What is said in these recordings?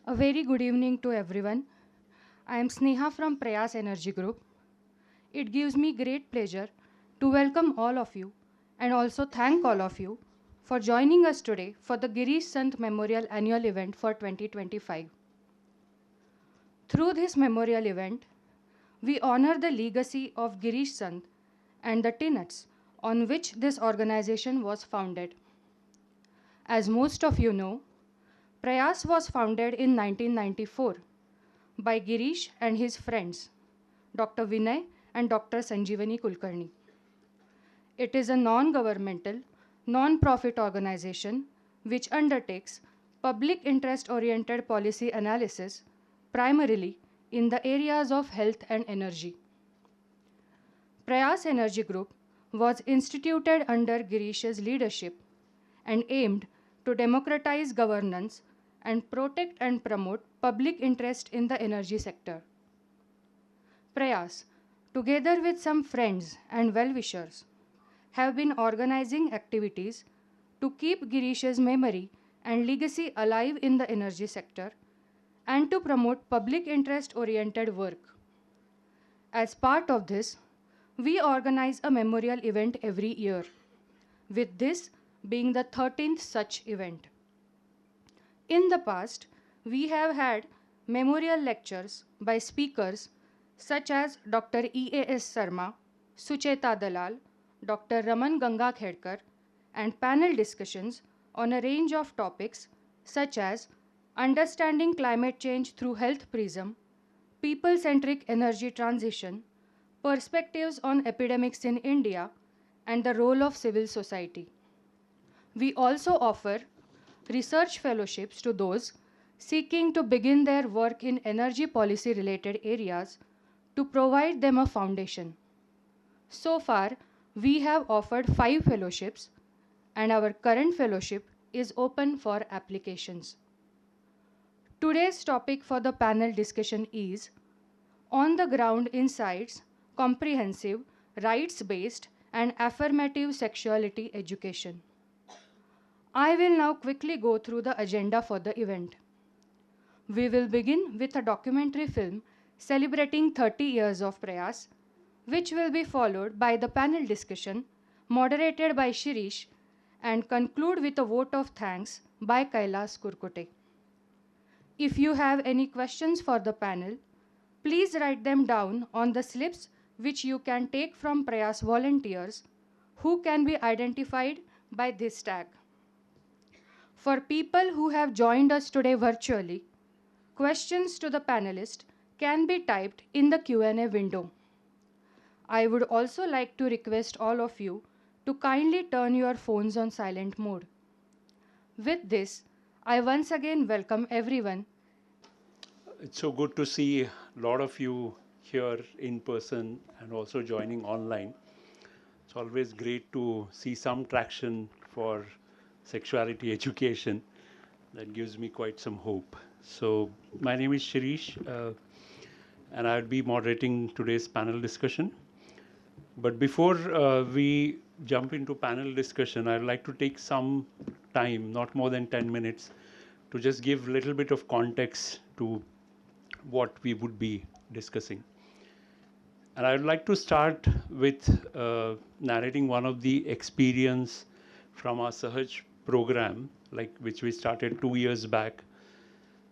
A very good evening to everyone. I am Sneha from Prayas Energy Group. It gives me great pleasure to welcome all of you and also thank all of you for joining us today for the Girish Sant Memorial Annual Event for 2025. Through this memorial event, we honor the legacy of Girish Sant and the tenets on which this organization was founded. As most of you know, Prayas was founded in 1994 by Girish and his friends, Dr. Vinay and Dr. Sanjeevani Kulkarni. It is a non-governmental, non-profit organization which undertakes public interest-oriented policy analysis primarily in the areas of health and energy. Prayas Energy Group was instituted under Girish's leadership and aimed to democratize governance and protect and promote public interest in the energy sector. Prayas, together with some friends and well-wishers, have been organizing activities to keep Girish's memory and legacy alive in the energy sector and to promote public interest-oriented work. As part of this, we organize a memorial event every year, with this being the 13th such event. In the past, we have had memorial lectures by speakers such as Dr. E.A.S. Sarma, Sucheta Dalal, Dr. Raman Gangakhedkar, and panel discussions on a range of topics such as understanding climate change through health prism, people-centric energy transition, perspectives on epidemics in India, and the role of civil society. We also offer research fellowships to those seeking to begin their work in energy policy related areas to provide them a foundation. So far, we have offered 5 fellowships and our current fellowship is open for applications. Today's topic for the panel discussion is On the Ground Insights, Comprehensive, Rights-Based and Affirmative Sexuality Education. I will now quickly go through the agenda for the event. We will begin with a documentary film celebrating 30 years of Prayas, which will be followed by the panel discussion moderated by Shirish and conclude with a vote of thanks by Kailas Kurkote. If you have any questions for the panel, please write them down on the slips which you can take from Prayas volunteers who can be identified by this tag. For people who have joined us today virtually, questions to the panelists can be typed in the Q&A window. I would also like to request all of you to kindly turn your phones on silent mode. With this, I once again welcome everyone. It's so good to see a lot of you here in person and also joining online. It's always great to see some traction for sexuality education. That gives me quite some hope. So my name is Shirish and I'll be moderating today's panel discussion. But before we jump into panel discussion, I'd like to take some time, not more than 10 minutes, to just give a little bit of context to what we would be discussing. And I'd like to start with narrating one of the experience from our Sahaj program, which we started 2 years back.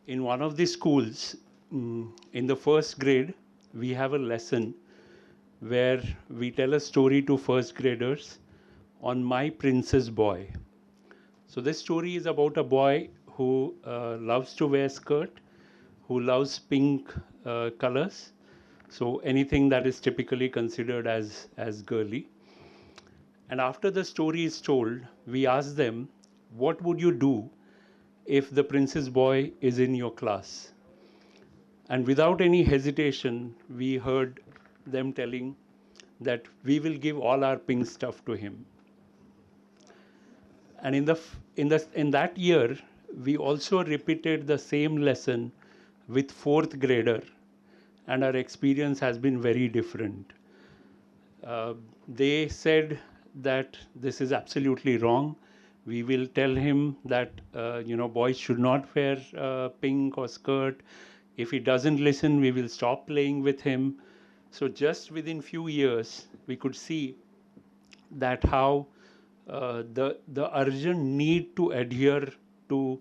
In one of the schools, in the first grade, we have a lesson where we tell a story to first graders on My Princess Boy. So this story is about a boy who loves to wear skirt, who loves pink colors. So anything that is typically considered as girly. And after the story is told, we ask them, what would you do if the princess boy is in your class? And without any hesitation, we heard them telling that we will give all our pink stuff to him. And in that year, we also repeated the same lesson with fourth grader, and our experience has been very different. They said that this is absolutely wrong. We will tell him that boys should not wear pink or skirt. If he doesn't listen, we will stop playing with him. So just within few years, we could see that how the urgent need to adhere to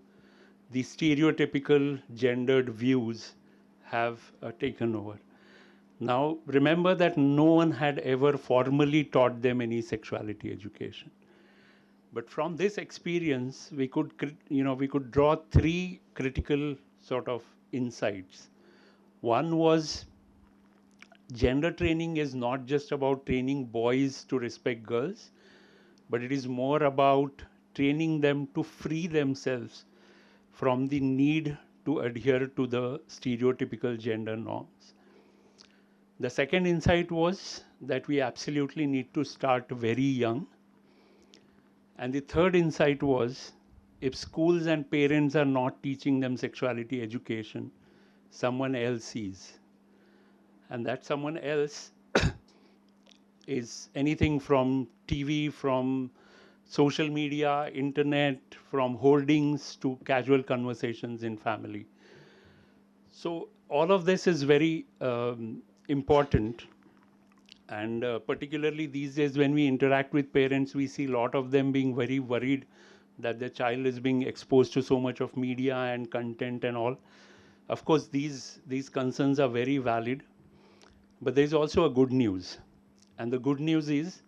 the stereotypical gendered views have taken over. Now, remember that no one had ever formally taught them any sexuality education. But from this experience, we could draw three critical sort of insights. One was gender training is not just about training boys to respect girls, but it is more about training them to free themselves from the need to adhere to the stereotypical gender norms. The second insight was that we absolutely need to start very young. And the third insight was, if schools and parents are not teaching them sexuality education, someone else is. And that someone else is anything from TV, from social media, internet, from hoardings to casual conversations in family. So all of this is very important. And particularly these days when we interact with parents, we see a lot of them being very worried that their child is being exposed to so much of media and content and all. Of course, these concerns are very valid, but there's also a good news. And the good news is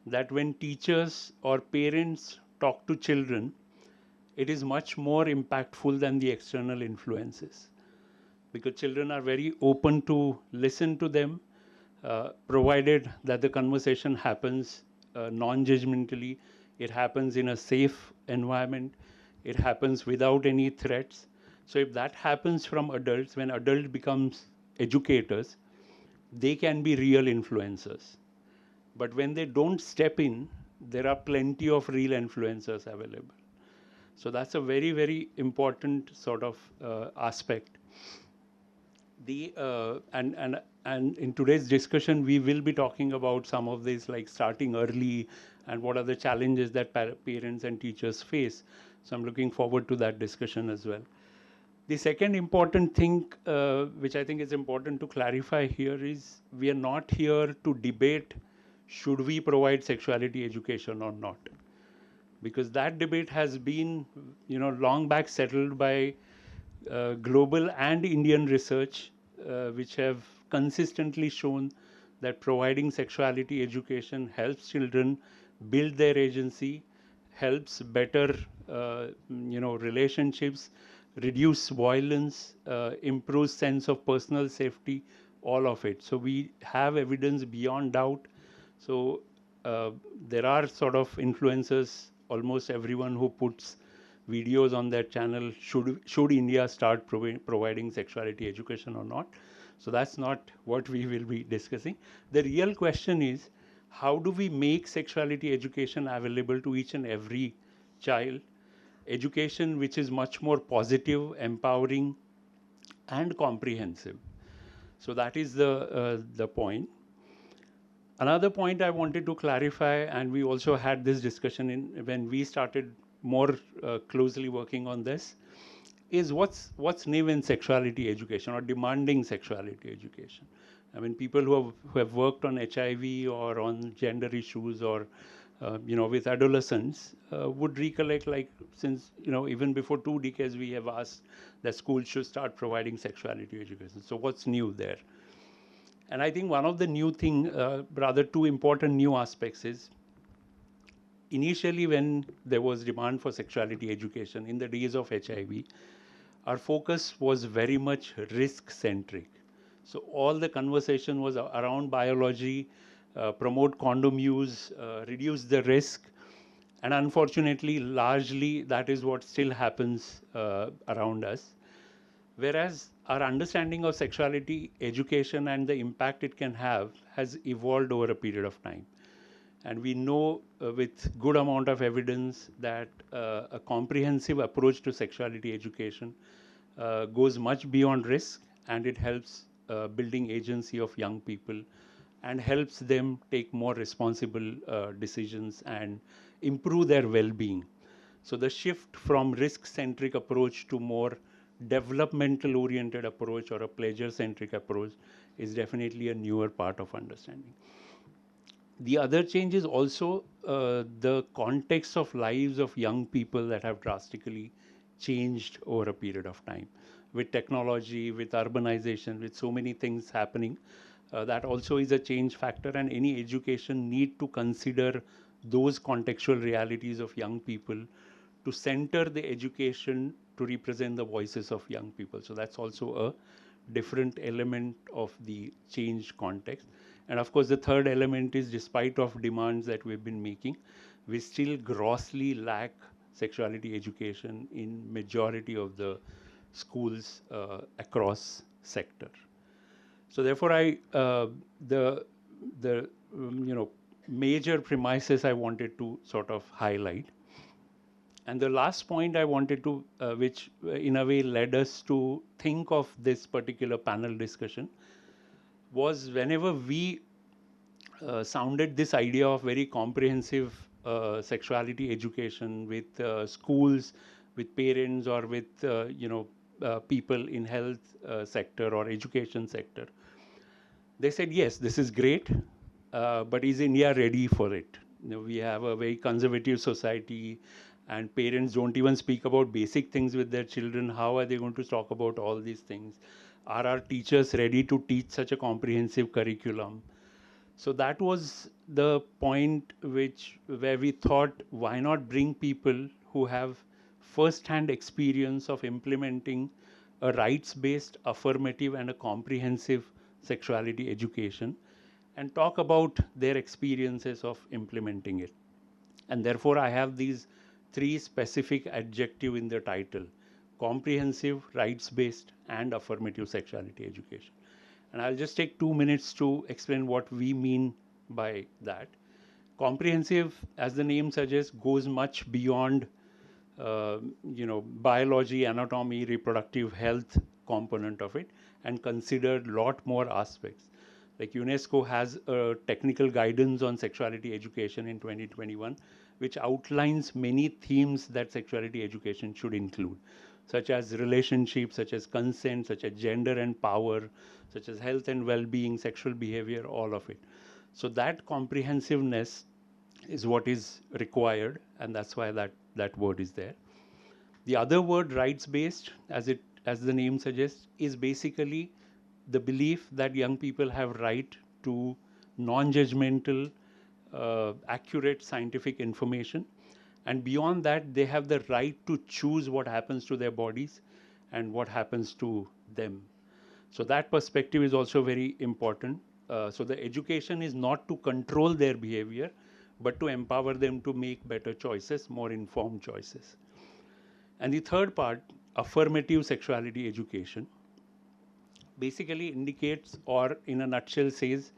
that when teachers or parents talk to children, it is much more impactful than the external influences, because children are very open to listen to them, provided that the conversation happens non-judgmentally, it happens in a safe environment, it happens without any threats. So if that happens from adults, when adult becomes educators, they can be real influencers. But when they don't step in, there are plenty of real influencers available. So that's a very, very important sort of aspect. And in today's discussion, we will be talking about some of these, like starting early and what are the challenges that parents and teachers face. So I'm looking forward to that discussion as well. The second important thing, which I think is important to clarify here, is we are not here to debate should we provide sexuality education or not, because that debate has been, long back settled by global and Indian research, which have consistently shown that providing sexuality education helps children build their agency, helps better, relationships, reduce violence, improves sense of personal safety, all of it. So we have evidence beyond doubt. So there are sort of influencers, almost everyone who puts videos on their channel, should India start providing sexuality education or not. So that's not what we will be discussing. The real question is, how do we make sexuality education available to each and every child? Education which is much more positive, empowering, and comprehensive. So that is the point. Another point I wanted to clarify, and we also had this discussion when we started more closely working on this, is what's new in sexuality education or demanding sexuality education. I mean, people who have worked on HIV or on gender issues or with adolescents would recollect, like, since even before 2 decades we have asked that schools should start providing sexuality education. So what's new there? And I think one of the new thing, rather two important new aspects, is initially when there was demand for sexuality education in the days of HIV, our focus was very much risk-centric. So all the conversation was around biology, promote condom use, reduce the risk. And unfortunately, largely, that is what still happens around us. Whereas our understanding of sexuality education and the impact it can have has evolved over a period of time. And we know with good amount of evidence that a comprehensive approach to sexuality education goes much beyond risk, and it helps building agency of young people and helps them take more responsible decisions and improve their well-being. So the shift from risk-centric approach to more developmental-oriented approach or a pleasure-centric approach is definitely a newer part of understanding. The other change is also the context of lives of young people that have drastically changed over a period of time. With technology, with urbanization, with so many things happening, that also is a change factor, and any education need to consider those contextual realities of young people to center the education to represent the voices of young people. So that's also a different element of the change context. And of course, the third element is, despite of demands that we've been making, we still grossly lack sexuality education in majority of the schools across sector. So therefore, the major premises I wanted to sort of highlight. And the last point I wanted to, which in a way led us to think of this particular panel discussion, was whenever we sounded this idea of very comprehensive sexuality education with schools, with parents, or with people in health sector or education sector. They said, yes, this is great, but is India ready for it? We have a very conservative society, and parents don't even speak about basic things with their children. How are they going to talk about all these things? Are our teachers ready to teach such a comprehensive curriculum? So that was the point where we thought, why not bring people who have first-hand experience of implementing a rights-based, affirmative, and a comprehensive sexuality education, and talk about their experiences of implementing it. And therefore, I have these three specific adjectives in the title: comprehensive, rights-based, and affirmative sexuality education. And I'll just take 2 minutes to explain what we mean by that. Comprehensive, as the name suggests, goes much beyond biology, anatomy, reproductive health component of it, and considered a lot more aspects. Like UNESCO has a technical guidance on sexuality education in 2021, which outlines many themes that sexuality education should include, such as relationships, such as consent, such as gender and power, such as health and well-being, sexual behavior, all of it. So that comprehensiveness is what is required, and that's why that word is there. The other word, rights-based, as the name suggests, is basically the belief that young people have right to non-judgmental, accurate scientific information, and beyond that, they have the right to choose what happens to their bodies and what happens to them. So that perspective is also very important. So the education is not to control their behavior, but to empower them to make better choices, more informed choices. And the third part, affirmative sexuality education, basically indicates, or in a nutshell says,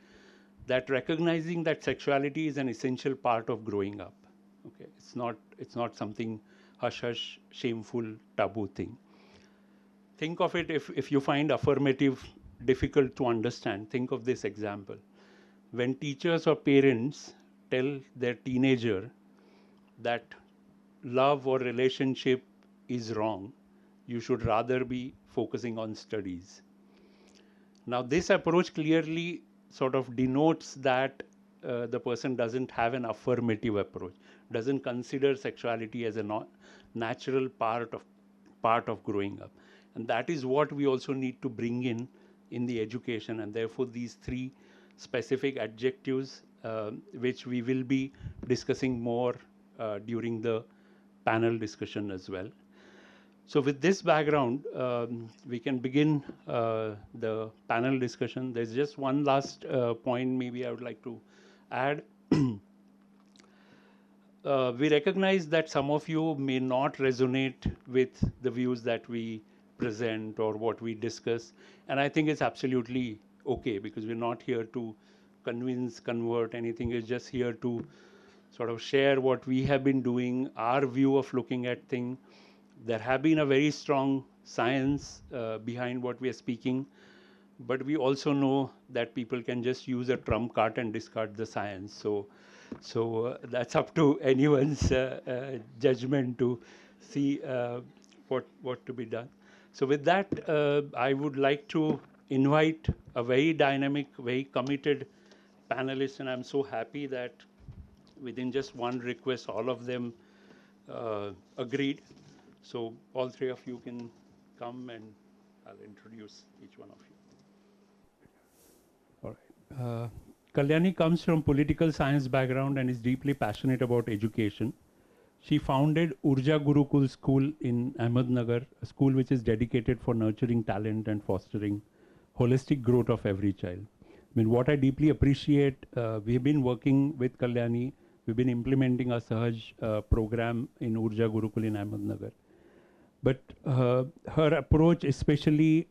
that recognizing that sexuality is an essential part of growing up. Okay, it's not something hush hush, shameful, taboo thing. Think of it, if you find affirmative difficult to understand, think of this example. When teachers or parents tell their teenager that love or relationship is wrong, you should rather be focusing on studies. Now, this approach clearly sort of denotes that the person doesn't have an affirmative approach, doesn't consider sexuality as a natural part of growing up. And that is what we also need to bring in the education, and therefore these three specific adjectives, which we will be discussing more during the panel discussion as well. So with this background, we can begin the panel discussion. There's just one last point maybe I would like to add. We recognize that some of you may not resonate with the views that we present or what we discuss. And I think it's absolutely okay, because we're not here to convince, convert anything. It's just here to sort of share what we have been doing, our view of looking at things. There have been a very strong science behind what we are speaking, but we also know that people can just use a trump card and discard the science. So So that's up to anyone's judgment to see what to be done. So with that, I would like to invite a very dynamic, very committed panelist, and I'm so happy that within just one request, all of them agreed. So all three of you can come, and I'll introduce each one of you. All right. Kalyani comes from political science background and is deeply passionate about education. She founded Urja Gurukul School in Ahmednagar, a school which is dedicated for nurturing talent and fostering holistic growth of every child. I mean, what I deeply appreciate, we've been working with Kalyani, we've been implementing a Sahaj program in Urja Gurukul in Ahmednagar. But her approach, especially,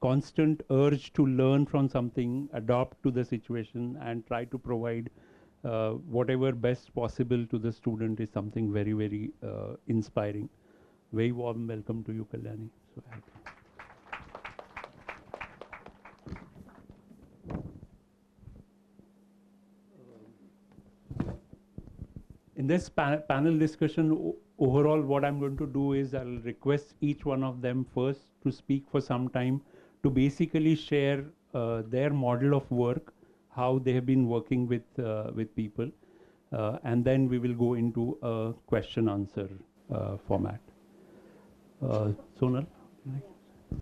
constant urge to learn from something, adapt to the situation, and try to provide whatever best possible to the student is something very, very inspiring. Very warm welcome to you, Kalyani. So happy. In this panel discussion, overall, what I'm going to do is I'll request each one of them first to speak for some time to basically share their model of work, how they have been working with people, and then we will go into a question-answer format. Sonal?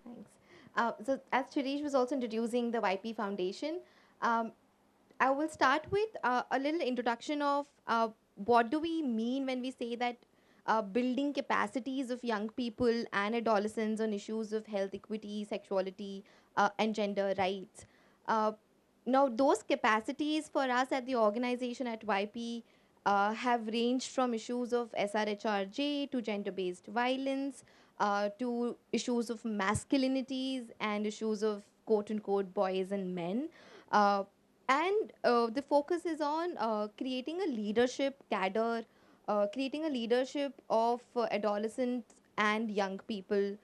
Thanks. So as Shirish was also introducing the YP Foundation, I will start with a little introduction of what do we mean when we say that building capacities of young people and adolescents on issues of health equity, sexuality, and gender rights. Uh, Now, those capacities for us at the organization at YP have ranged from issues of SRHRJ to gender based violence to issues of masculinities and issues of quote unquote boys and men. Uh, and the focus is on creating a leadership cadre, creating a leadership of adolescents and young people.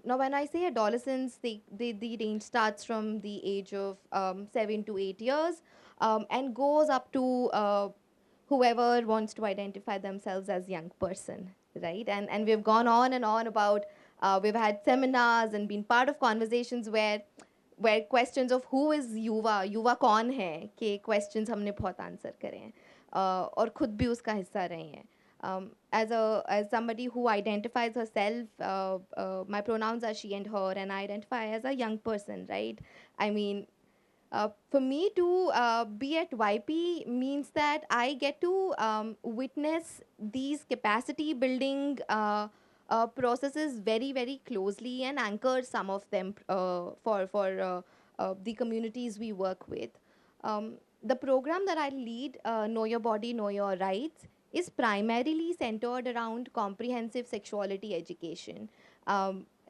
Now, when I say adolescents, the range starts from the age of 7 to 8 years and goes up to whoever wants to identify themselves as young person, right? And we've gone on and on about, we've had seminars and been part of conversations where questions of who is युवा कौन है के questions हमने बहुत answer करे हैं और खुद भी उसका हिस्सा रहे हैं. As somebody who identifies herself, my pronouns are she and her, and I identify as a young person, right? I mean, for me to be at YP means that I get to witness these capacity building processes very, very closely and anchor some of them for the communities we work with. The program that I lead, Know Your Body, Know Your Rights, is primarily centered around comprehensive sexuality education.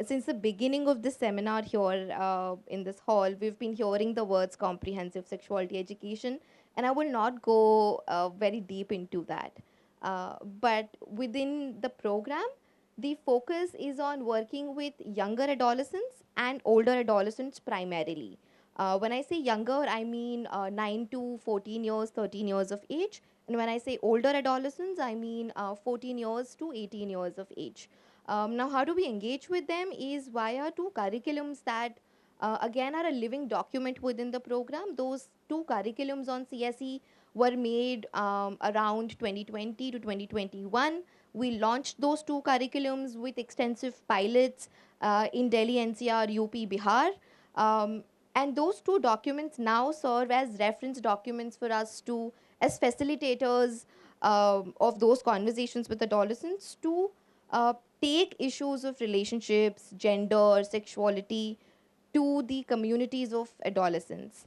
Since the beginning of this seminar here in this hall, we've been hearing the words comprehensive sexuality education, and I will not go very deep into that. But within the program, the focus is on working with younger adolescents and older adolescents primarily. When I say younger, I mean 9 to 14 years, 13 years of age. And when I say older adolescents, I mean 14 years to 18 years of age. Now, how do we engage with them is via two curriculums that, again, are a living document within the program. Those two curriculums on CSE were made around 2020 to 2021. We launched those two curriculums with extensive pilots in Delhi, NCR, UP, Bihar. And those two documents now serve as reference documents for us to, as facilitators of those conversations with adolescents, to take issues of relationships, gender, sexuality to the communities of adolescents.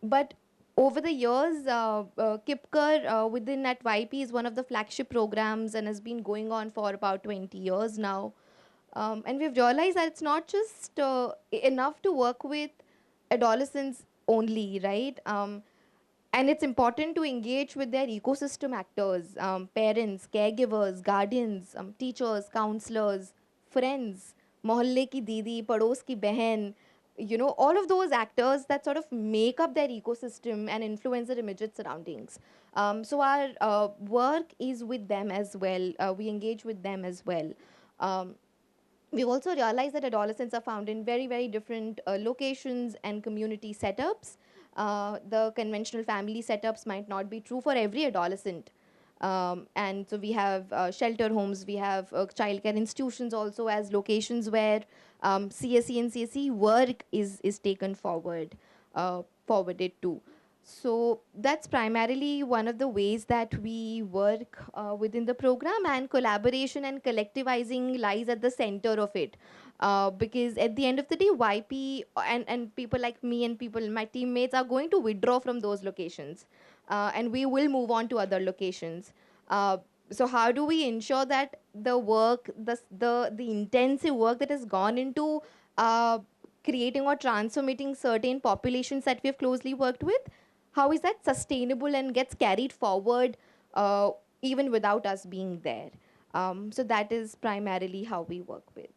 But over the years, KIPKAR within at YP is one of the flagship programs and has been going on for about 20 years now. And we've realized that it's not just enough to work with adolescents only, right? And it's important to engage with their ecosystem actors, parents, caregivers, guardians, teachers, counselors, friends, mohalle ki didi, pados ki behan, all of those actors that sort of make up their ecosystem and influence their immediate surroundings. So our work is with them as well. We engage with them as well. Um, we've also realized that adolescents are found in very, very different locations and community setups. The conventional family setups might not be true for every adolescent. And so we have shelter homes, we have childcare institutions also as locations where CSE and CSE work is taken forwarded to. So that's primarily one of the ways that we work within the program, and collaboration and collectivizing lies at the center of it. Because at the end of the day, YP and people like me and people, my teammates, are going to withdraw from those locations, and we will move on to other locations. So how do we ensure that the work, the intensive work that has gone into creating or transforming certain populations that we have closely worked with, how is that sustainable and gets carried forward even without us being there? So that is primarily how we work with.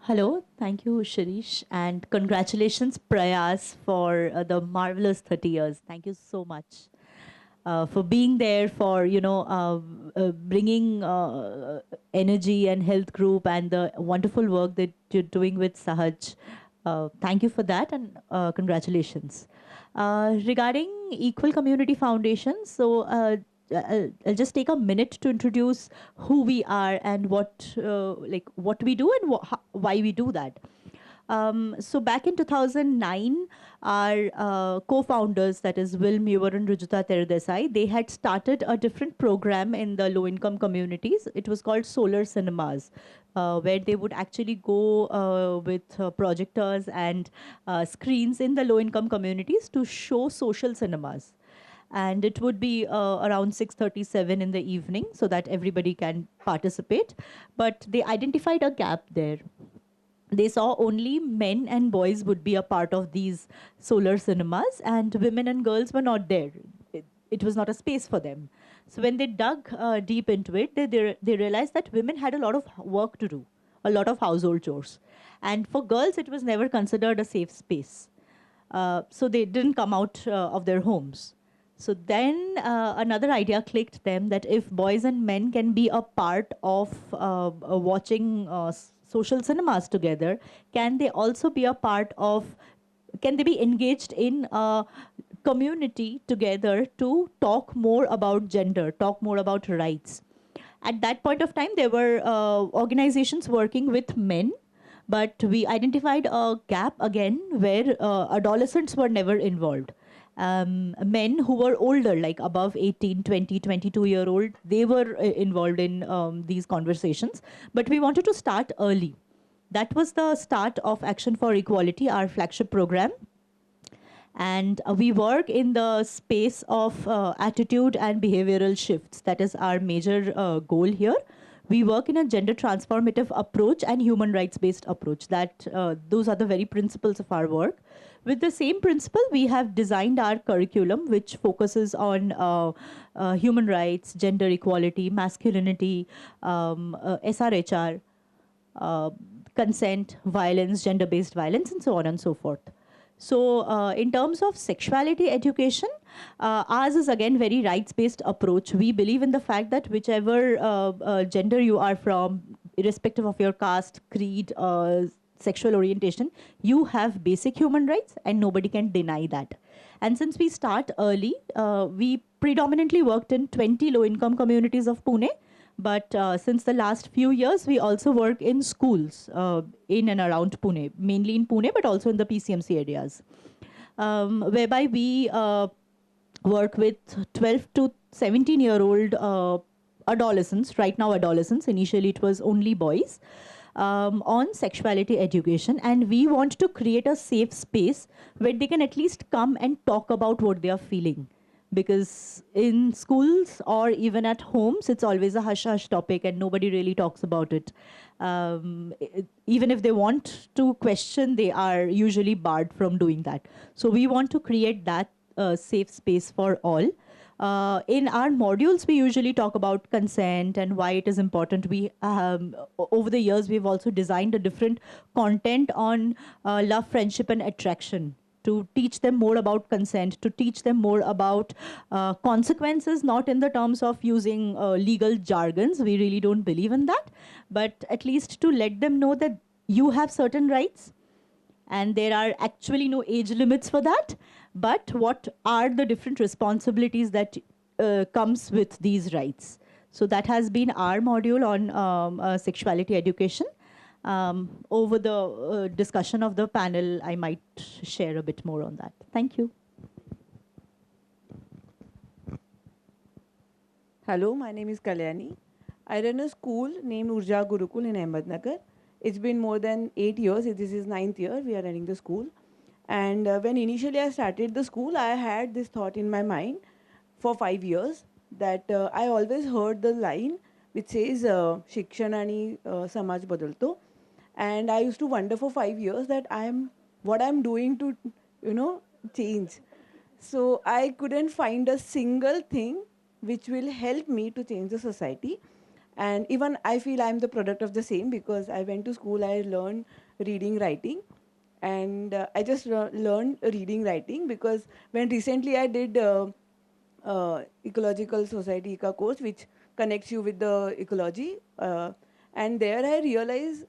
Hello, thank you, Shirish, and congratulations, Prayas, for the marvelous 30 years. Thank you so much for being there, for bringing energy and health group and the wonderful work that you're doing with Sahaj. Thank you for that, and congratulations. Regarding Equal Community Foundation, so I'll just take a minute to introduce who we are and what we do and why we do that. So back in 2009, our co-founders, that is Will Muir and Rujita Teradesai, they had started a different program in the low-income communities. It was called Solar Cinemas, where they would actually go with projectors and screens in the low-income communities to show social cinemas. And it would be around 6:37 in the evening so that everybody can participate. But they identified a gap there. They saw only men and boys would be a part of these solar cinemas, and women and girls were not there. It was not a space for them. So when they dug deep into it, they realized that women had a lot of work to do, a lot of household chores. And for girls, it was never considered a safe space. So they didn't come out of their homes. So then another idea clicked them that if boys and men can be a part of watching social cinemas together, can they also be a part of, can they be engaged in a community together to talk more about gender, talk more about rights? At that point of time, there were organizations working with men, but we identified a gap again where adolescents were never involved. Men who were older, like above 18, 20, 22-year-old, they were involved in these conversations. But we wanted to start early. That was the start of Action for Equality, our flagship program. And we work in the space of attitude and behavioral shifts. That is our major goal here. We work in a gender transformative approach and human rights-based approach. Those are the very principles of our work. With the same principle, we have designed our curriculum, which focuses on human rights, gender equality, masculinity, SRHR, consent, violence, gender-based violence, and so on and so forth. So in terms of sexuality education, ours is again very rights-based approach. We believe in the fact that whichever gender you are from, irrespective of your caste, creed, sexual orientation, you have basic human rights and nobody can deny that. And since we start early, we predominantly worked in 20 low-income communities of Pune. But since the last few years, we also work in schools in and around Pune, mainly in Pune, but also in the PCMC areas, whereby we work with 12 to 17-year-old adolescents, right now adolescents, initially it was only boys, on sexuality education. And we want to create a safe space where they can at least come and talk about what they are feeling. Because in schools or even at homes, it's always a hush-hush topic and nobody really talks about it. Even if they want to question, they are usually barred from doing that. So we want to create that safe space for all. In our modules, we usually talk about consent and why it is important. We over the years we've also designed a different content on love, friendship, and attraction to teach them more about consent, to teach them more about consequences, not in the terms of using legal jargons. We really don't believe in that, but at least to let them know that you have certain rights and there are actually no age limits for that, but what are the different responsibilities that comes with these rights. So that has been our module on sexuality education. Over the discussion of the panel, I might share a bit more on that. Thank you. Hello, my name is Kalyani. I run a school named Urja Gurukul in Ahmednagar. It's been more than 8 years. This is 9th year we are running the school. And when initially I started the school, I had this thought in my mind for 5 years that I always heard the line which says Shikshan ani Samaj Badalto. And I used to wonder for 5 years that what I'm doing to, change. So I couldn't find a single thing which will help me to change the society. And even I feel I'm the product of the same, because I went to school, I learned reading, writing. And I just learned reading, writing, because when recently I did ecological society Eka course, which connects you with the ecology. And there I realized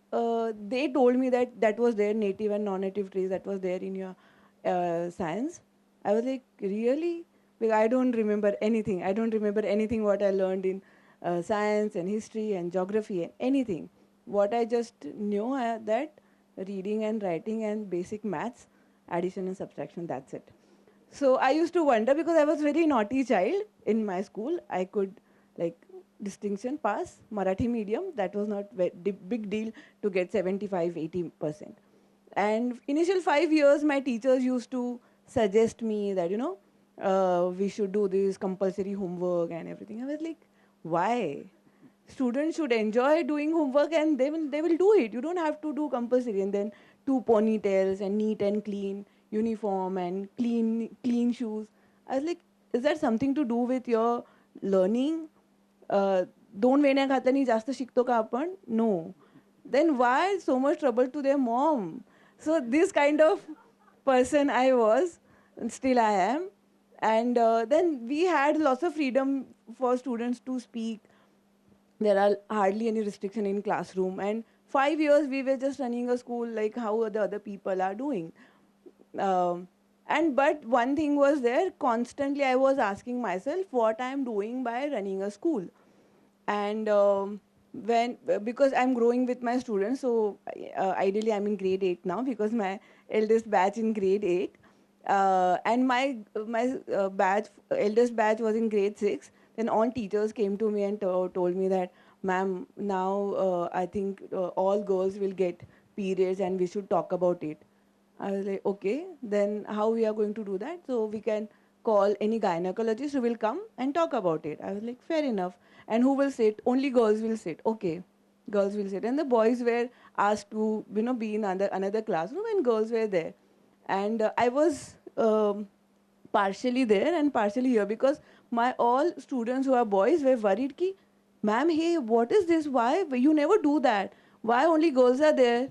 they told me that was their native and non-native trees, that was there in your science. I was like, really? Because I don't remember anything. I don't remember anything what I learned in science and history and geography and anything. What I just knew that reading and writing and basic maths, addition and subtraction, that's it. So I used to wonder, because I was very naughty child in my school. I could distinction pass, Marathi medium, that was not big deal to get 75-80%. And initial 5 years, my teachers used to suggest me that, we should do this compulsory homework and everything. I was like, why? Students should enjoy doing homework and they will do it. You don't have to do compulsory. And then 2 ponytails and neat and clean uniform and clean shoes. I was like, is that something to do with your learning? दोन वेण्या घातल्याने जास्त शिकतो का आपण? No. Then why so much trouble to their mom? So this kind of person I was, and still I am. And then we had lots of freedom for students to speak. There are hardly any restriction in classroom. And 5 years we were just running a school like how the other people are doing. But one thing was there, constantly I was asking myself what I am doing by running a school. And because I'm growing with my students, so ideally I'm in grade 8 now, because my eldest batch in grade 8. And my eldest batch was in grade 6. Then all teachers came to me and told me that, ma'am, now I think all girls will get periods and we should talk about it. I was like, okay, then how we are going to do that? So we can call any gynecologist who will come and talk about it. I was like, fair enough. And who will sit? Only girls will sit. Okay, girls will sit. And the boys were asked to be in another classroom, and girls were there. And I was partially there and partially here, because my all students who are boys were worried ki, ma'am, hey, what is this? Why? You never do that. Why only girls are there?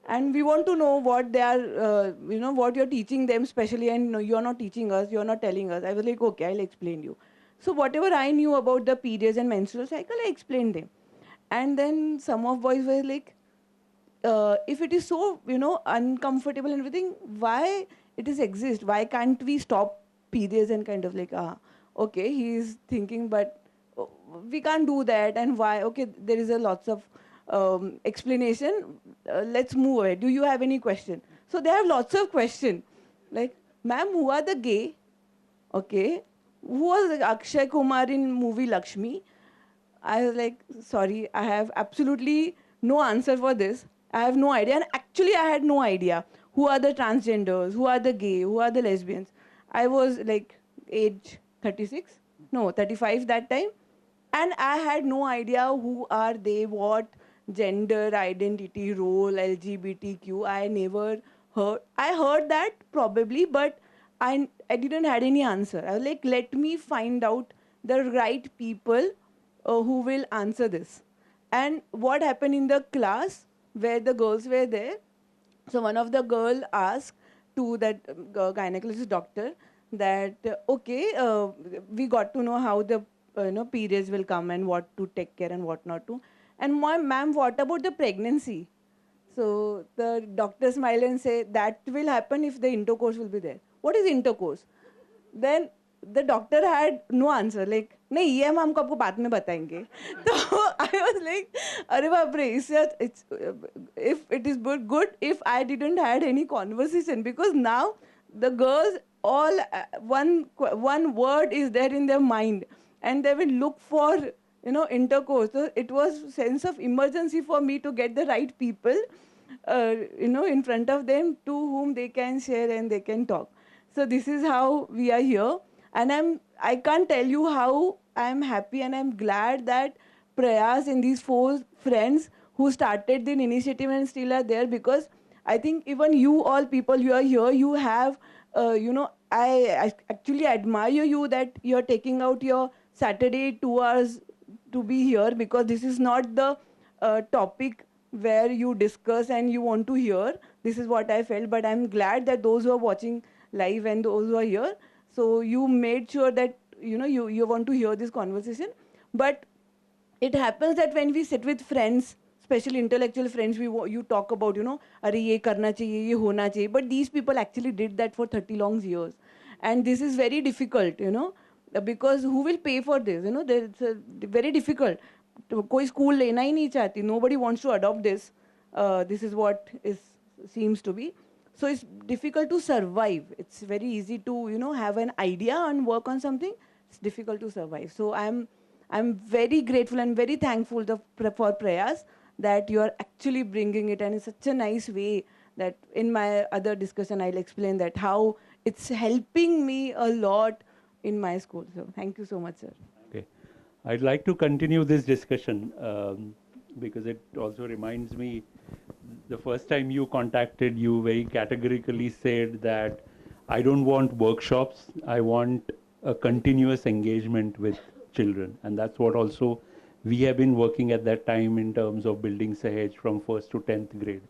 And we want to know what they are, what you're teaching them specially, and you're not teaching us, you're not telling us. I was like, okay, I'll explain you. So whatever I knew about the periods and menstrual cycle, I explained them. And then some of boys were like, if it is so, uncomfortable and everything, why it is exist? Why can't we stop periods? And kind of like, okay, he is thinking, but we can't do that. And why? Okay, there is a lots of explanation. Let's move ahead. Do you have any question? So they have lots of questions. Like, ma'am, who are the gay? Okay. Who was Akshay Kumar in movie Lakshmi? I was like, sorry, I have absolutely no answer for this. I have no idea. And actually, I had no idea. Who are the transgenders? Who are the gay? Who are the lesbians? I was like age 36? No, 35 that time. And I had no idea who are they, what gender identity, role, LGBTQ. I never heard. I heard that probably, but I didn't had any answer. I was like, let me find out the right people who will answer this. And what happened in the class where the girls were there, so one of the girl asked to that gynecologist doctor that, okay, we got to know how the periods will come and what to take care and what not to. And ma'am, what about the pregnancy? So the doctor smile and say that will happen if the intercourse will be there. What is intercourse? Then the doctor had no answer. Like, नहीं ये हम हमको आपको बाद में बताएंगे. So I was like, अरे बाप रे, it's if it is good if I didn't had any conversation, because now the girls all one word is there in their mind and they will look for intercourse. So it was sense of emergency for me to get the right people in front of them to whom they can share and they can talk. So this is how we are here, and I can't tell you how I'm happy and I'm glad that Prayas and these 4 friends who started the initiative and still are there, because I think even you all people, you are here, you have I actually admire you that you're taking out your Saturday 2 hours to be here, because this is not the topic where you discuss and you want to hear. This is what I felt, but I'm glad that those who are watching live and those who are here, so you made sure that you want to hear this conversation. But it happens that when we sit with friends, especially intellectual friends, you talk about अरे ये करना चाहिए, ये होना चाहिए, but these people actually did that for 30 long years, and this is very difficult, because who will pay for this? It's very difficult. कोई school लेना ही नहीं चाहती. Nobody wants to adopt this. This is what seems to be. So it's difficult to survive. It's very easy to have an idea and work on something. It's difficult to survive. So I'm very grateful and very thankful for Prayas that you are actually bringing it, and in such a nice way that in my other discussion I'll explain that how it's helping me a lot in my school. So thank you so much, sir. Okay. I'd like to continue this discussion because it also reminds me, the first time you contacted, you very categorically said that I don't want workshops, I want a continuous engagement with children. And that's what also we have been working at that time in terms of building Sahaj from 1st to 10th grade.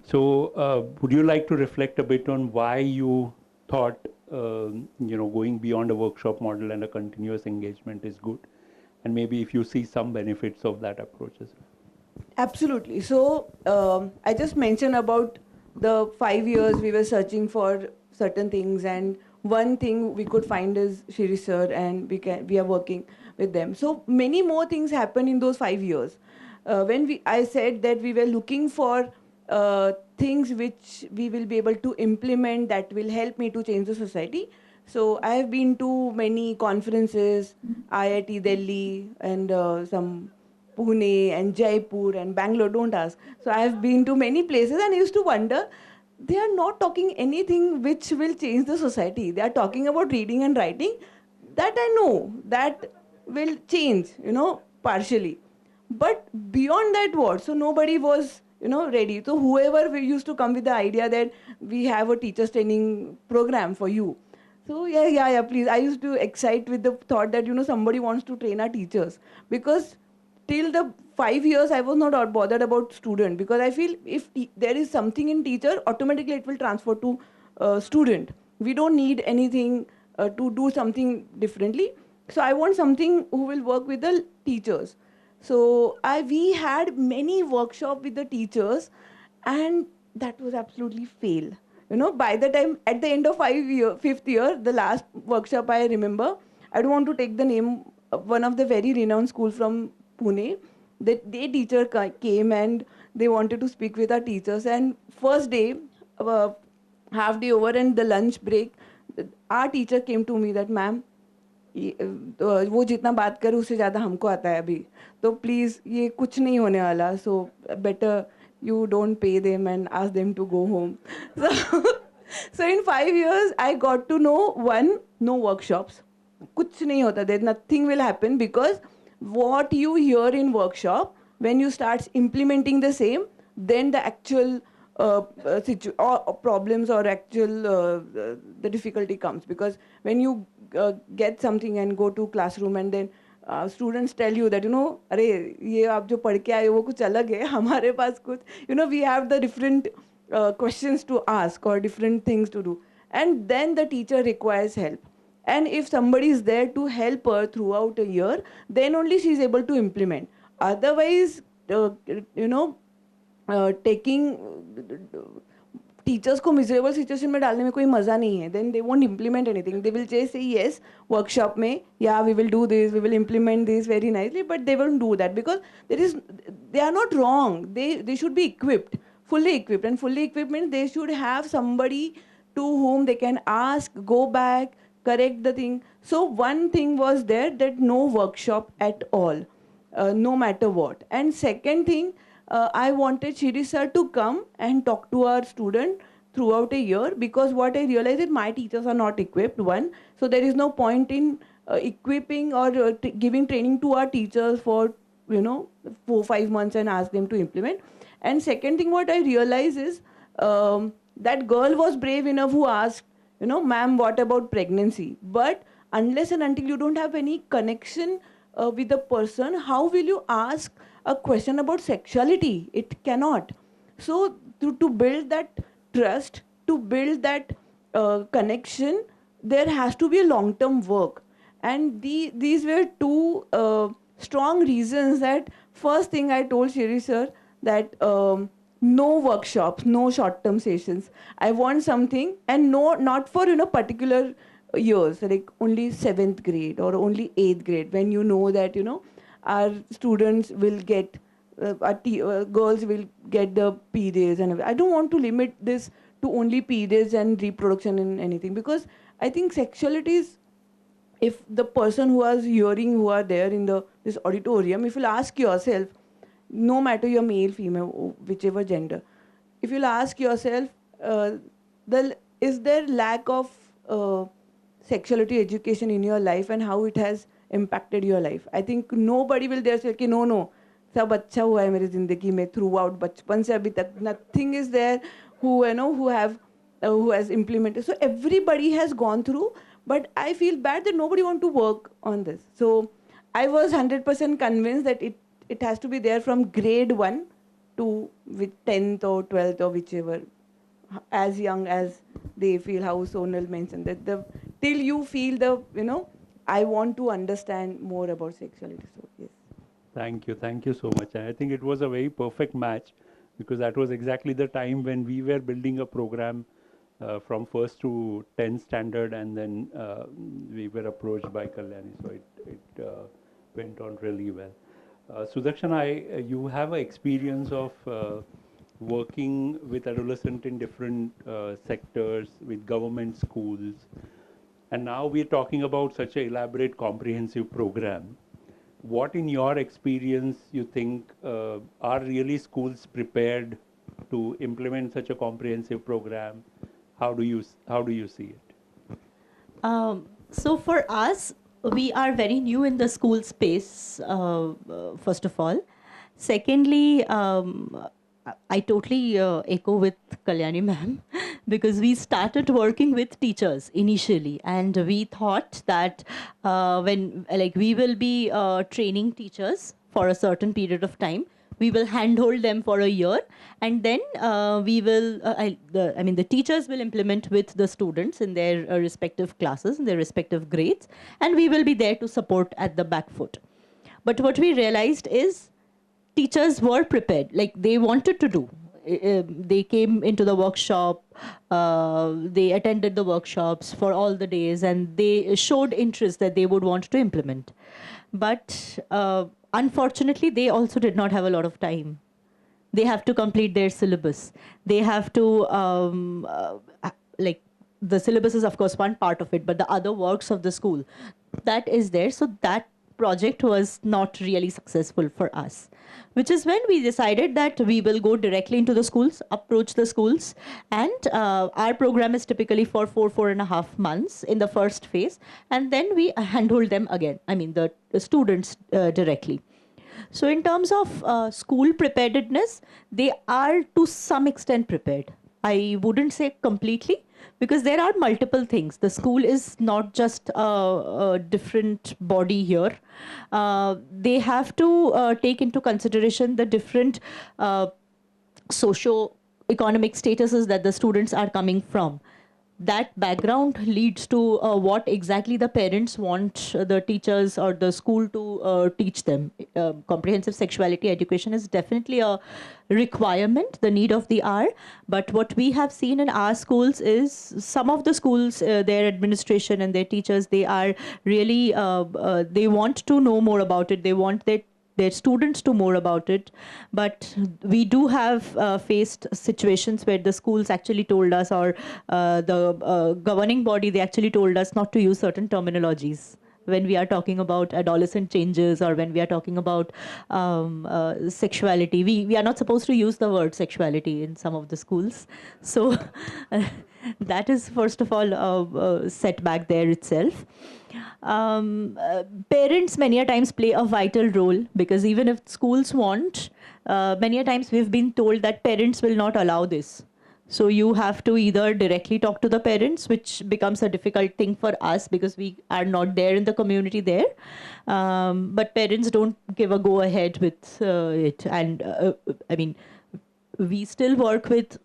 So would you like to reflect a bit on why you thought going beyond a workshop model and a continuous engagement is good? And maybe if you see some benefits of that approach as well. Absolutely. So I just mentioned about the 5 years we were searching for certain things, and one thing we could find is Shirish sir, and we are working with them. So many more things happened in those 5 years. When I said that we were looking for things which we will be able to implement that will help me to change the society. So I have been to many conferences, IIT Delhi and some Pune and Jaipur and Bangalore, don't ask. So I have been to many places and I used to wonder, they are not talking anything which will change the society. They are talking about reading and writing. That I know, that will change, partially. But beyond that what? So nobody was, ready. So whoever we used to come with the idea that we have a teachers training program for you. So yeah, please. I used to excite with the thought that, somebody wants to train our teachers. Because till the 5 years, I was not bothered about student, because I feel if there is something in teacher, automatically it will transfer to student. We don't need anything to do something differently. So I want something who will work with the teachers. So we had many workshops with the teachers, and that was absolutely fail. By the time, at the end of 5th year, the last workshop I remember, I don't want to take the name, one of the very renowned school from Pune, their teacher came and they wanted to speak with our teachers. And first day, half day over and the lunch break, our teacher came to me that, ma'am, वो जितना बात करे उससे ज़्यादा हमको आता है अभी, तो प्लीज़ ये कुछ नहीं होने वाला, so better you don't pay them and ask them to go home. So in 5 years, I got to know, one, no workshops. कुछ नहीं होता, there nothing will happen, because what you hear in workshop, when you start implementing the same, then the actual or problems or actual the difficulty comes, because when you get something and go to classroom and then students tell you that, अरे ये आप जो पढ़ के आए हो वो कुछ अलग है, हमारे पास कुछ, we have the different questions to ask or different things to do, and then the teacher requires help. And if somebody is there to help her throughout a year, then only she is able to implement. Otherwise, taking teachers को miserable situation में डालने में कोई मजा नहीं है. Then they won't implement anything. They will just say yes workshop में, या we will do this, we will implement this very nicely, but they won't do that because they are not wrong. They should be equipped, fully equipped, and fully equipped means they should have somebody to whom they can ask, go back, correct the thing. So one thing was there, that no workshop at all, no matter what. And second thing, I wanted Shiri sir to come and talk to our student throughout a year, because what I realized is my teachers are not equipped, one. So there is no point in equipping or giving training to our teachers for 4-5 months and ask them to implement. And second thing what I realized is that girl was brave enough who asked, ma'am, what about pregnancy? But unless and until you don't have any connection with the person, how will you ask a question about sexuality? It cannot. So to build that trust, to build that connection, there has to be a long-term work. And these were two strong reasons. That first thing I told Shiri sir, that no workshops, no short-term sessions. I want something, and not for particular years, like only 7th grade or only 8th grade, when you know that our students will get, girls will get the periods, and I don't want to limit this to only periods and reproduction and anything, because I think sexuality is, if the person who is hearing, who are there in this auditorium, if you'll ask yourself, no matter you're male, female, whichever gender, if you'll ask yourself, is there lack of sexuality education in your life and how it has impacted your life? I think nobody will dare say, okay, no, सब अच्छा हुआ है मेरी जिंदगी में throughout बचपन से अभी तक. Nothing is there who has implemented. So everybody has gone through, but I feel bad that nobody want to work on this. So I was 100% convinced that it has to be there from grade 1 to with 10th or 12th or whichever, as young as they feel, how Sonal mentioned that till you feel I want to understand more about sexuality. So yes. Thank you so much. I think it was a very perfect match, because that was exactly the time when we were building a program from 1st to 10th standard, and then we were approached by Kalyani, so it went on really well. Sudakshina, you have an experience of working with adolescents in different sectors, with government schools, and now we're talking about such an elaborate, comprehensive program. What, in your experience, you think are really schools prepared to implement such a comprehensive program? How do you see it? So for us, we are very new in the school space, first of all. Secondly, I totally echo with Kalyani ma'am, because we started working with teachers initially, and we thought that we will be training teachers for a certain period of time. We will handhold them for a year, and then we will, the teachers will implement with the students in their respective classes, in their respective grades, and we will be there to support at the back foot. But what we realized is teachers were prepared, like they wanted to do. They came into the workshop, they attended the workshops for all the days, and they showed interest that they would want to implement. But unfortunately, they also did not have a lot of time. They have to complete their syllabus. They have to, the syllabus is of course one part of it, but the other works of the school, that is there. So that project was not really successful for us, which is when we decided that we will go directly into the schools, approach the schools, and our program is typically for 4.5 months in the first phase, and then we handhold them again, the students directly. So in terms of school preparedness, they are to some extent prepared. I wouldn't say completely, because there are multiple things. The school is not just a different body here. They have to take into consideration the different socio-economic statuses that the students are coming from. That background leads to what exactly the parents want the teachers or the school to teach them. Comprehensive sexuality education is definitely a requirement, the need of the hour. But what we have seen in our schools is some of the schools, their administration and their teachers, they are really, they want to know more about it. They want their students to more about it. But we do have faced situations where the schools actually told us, or the governing body, they actually told us not to use certain terminologies when we are talking about adolescent changes, or when we are talking about sexuality. We are not supposed to use the word sexuality in some of the schools. So that is, first of all, a setback there itself. Parents many a times play a vital role, because even if schools want, many a times we've been told that parents will not allow this. So you have to either directly talk to the parents, which becomes a difficult thing for us because we are not there in the community there. But parents don't give a go ahead with it. And I mean, we still work with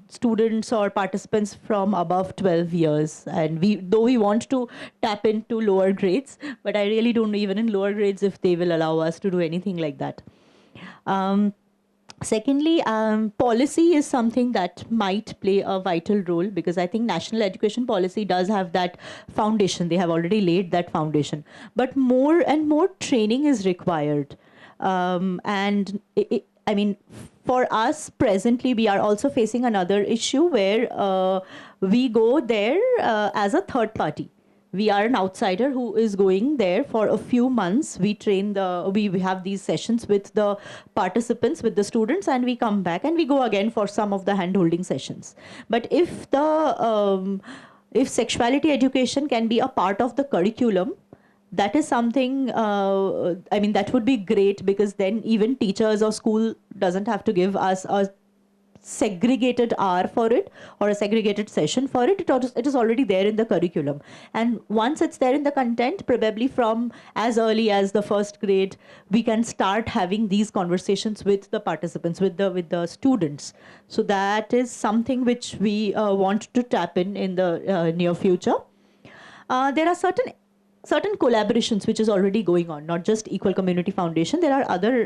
students or participants from above 12 years, and though we want to tap into lower grades, but I really don't know even in lower grades if they will allow us to do anything like that. Secondly, policy is something that might play a vital role, because I think national education policy does have that foundation. They have already laid that foundation. But more and more training is required. And I mean, for us presently, we are also facing another issue where we go there as a third party. We are an outsider who is going there for a few months. We train we have these sessions with the participants, with the students, and we come back and we go again for some of the hand-holding sessions. But if sexuality education can be a part of the curriculum, that is something, I mean, that would be great, because then even teachers or school doesn't have to give us a segregated hour for it or a segregated session for it. It is already there in the curriculum. And once it's there in the content, probably from as early as the first grade, we can start having these conversations with the participants, with the students. So that is something which we want to tap in the near future. There are certain collaborations which is already going on, not just Equal Community Foundation. There are other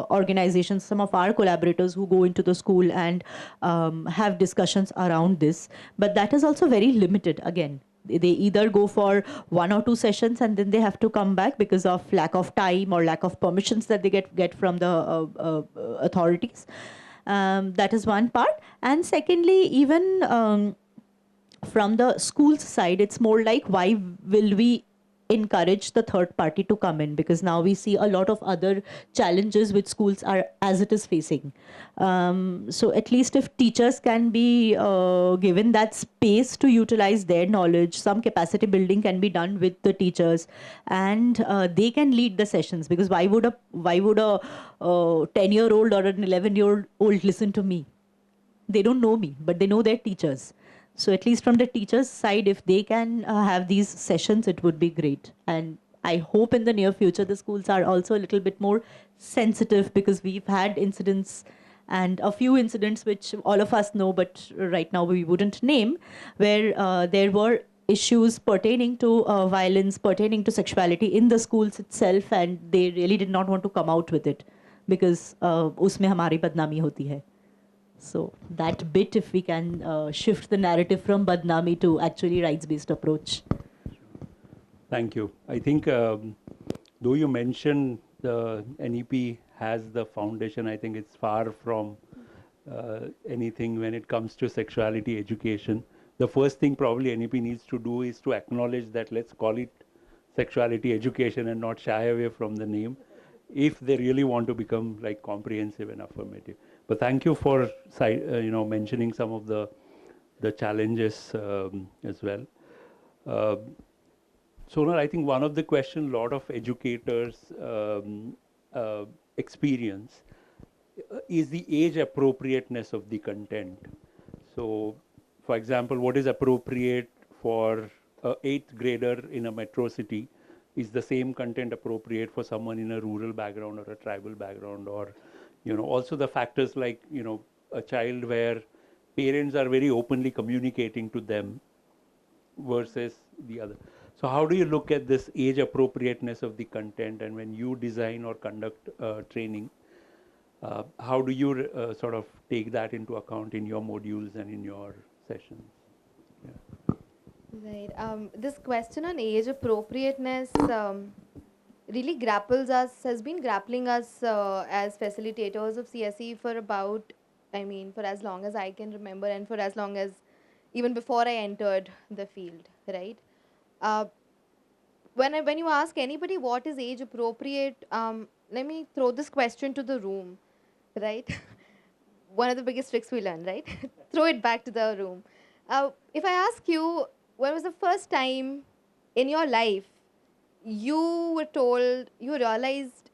organizations, some of our collaborators, who go into the school and have discussions around this. But that is also very limited. Again, they either go for 1 or 2 sessions and then they have to come back because of lack of time or lack of permissions that they get from the authorities. That is one part. And secondly, even from the school's side, it's more like, why will we encourage the third party to come in? Because now we see a lot of other challenges which schools are as it is facing. So at least if teachers can be given that space to utilize their knowledge, some capacity building can be done with the teachers, and they can lead the sessions. Because why would a 10-year-old or an 11-year-old listen to me? They don't know me, but they know their teachers. So at least from the teachers' side, if they can have these sessions, it would be great. And I hope in the near future, the schools are also a little bit more sensitive, because we've had incidents, and a few incidents which all of us know, but right now we wouldn't name, where there were issues pertaining to violence, pertaining to sexuality in the schools itself, and they really did not want to come out with it, because usme hamari badnami hoti hai. So that bit, if we can shift the narrative from badnami to actually rights-based approach. Thank you. I think, though you mentioned the NEP has the foundation, I think it's far from anything when it comes to sexuality education. The first thing probably NEP needs to do is to acknowledge that, let's call it sexuality education and not shy away from the name, if they really want to become like comprehensive and affirmative. But thank you for mentioning some of the challenges as well. Sonal, I think one of the questions a lot of educators experience is the age appropriateness of the content. So, for example, what is appropriate for a 8th grader in a metro city is the same content appropriate for someone in a rural background or a tribal background, or also the factors like a child where parents are very openly communicating to them versus the other. So how do you look at this age appropriateness of the content, and when you design or conduct training, how do you sort of take that into account in your modules and in your sessions? Yeah. Right. This question on age appropriateness really has been grappling us as facilitators of CSE for about, for as long as I can remember, and for as long as even before I entered the field, right? When you ask anybody what is age appropriate, let me throw this question to the room, right? One of the biggest tricks we learn, right? Throw it back to the room. If I ask you, when was the first time in your life you were told, you realized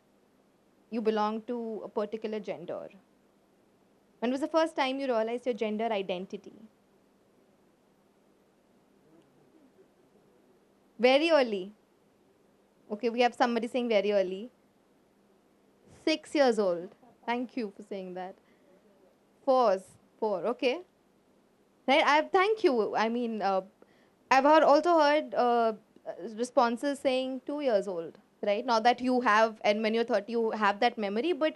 you belong to a particular gender? When was the first time you realized your gender identity? Very early. Okay, we have somebody saying very early. 6 years old. Thank you for saying that. 4, okay. Right, thank you. I've also heard responses saying 2 years old, right? Not that you have, and when you're 30, you have that memory, but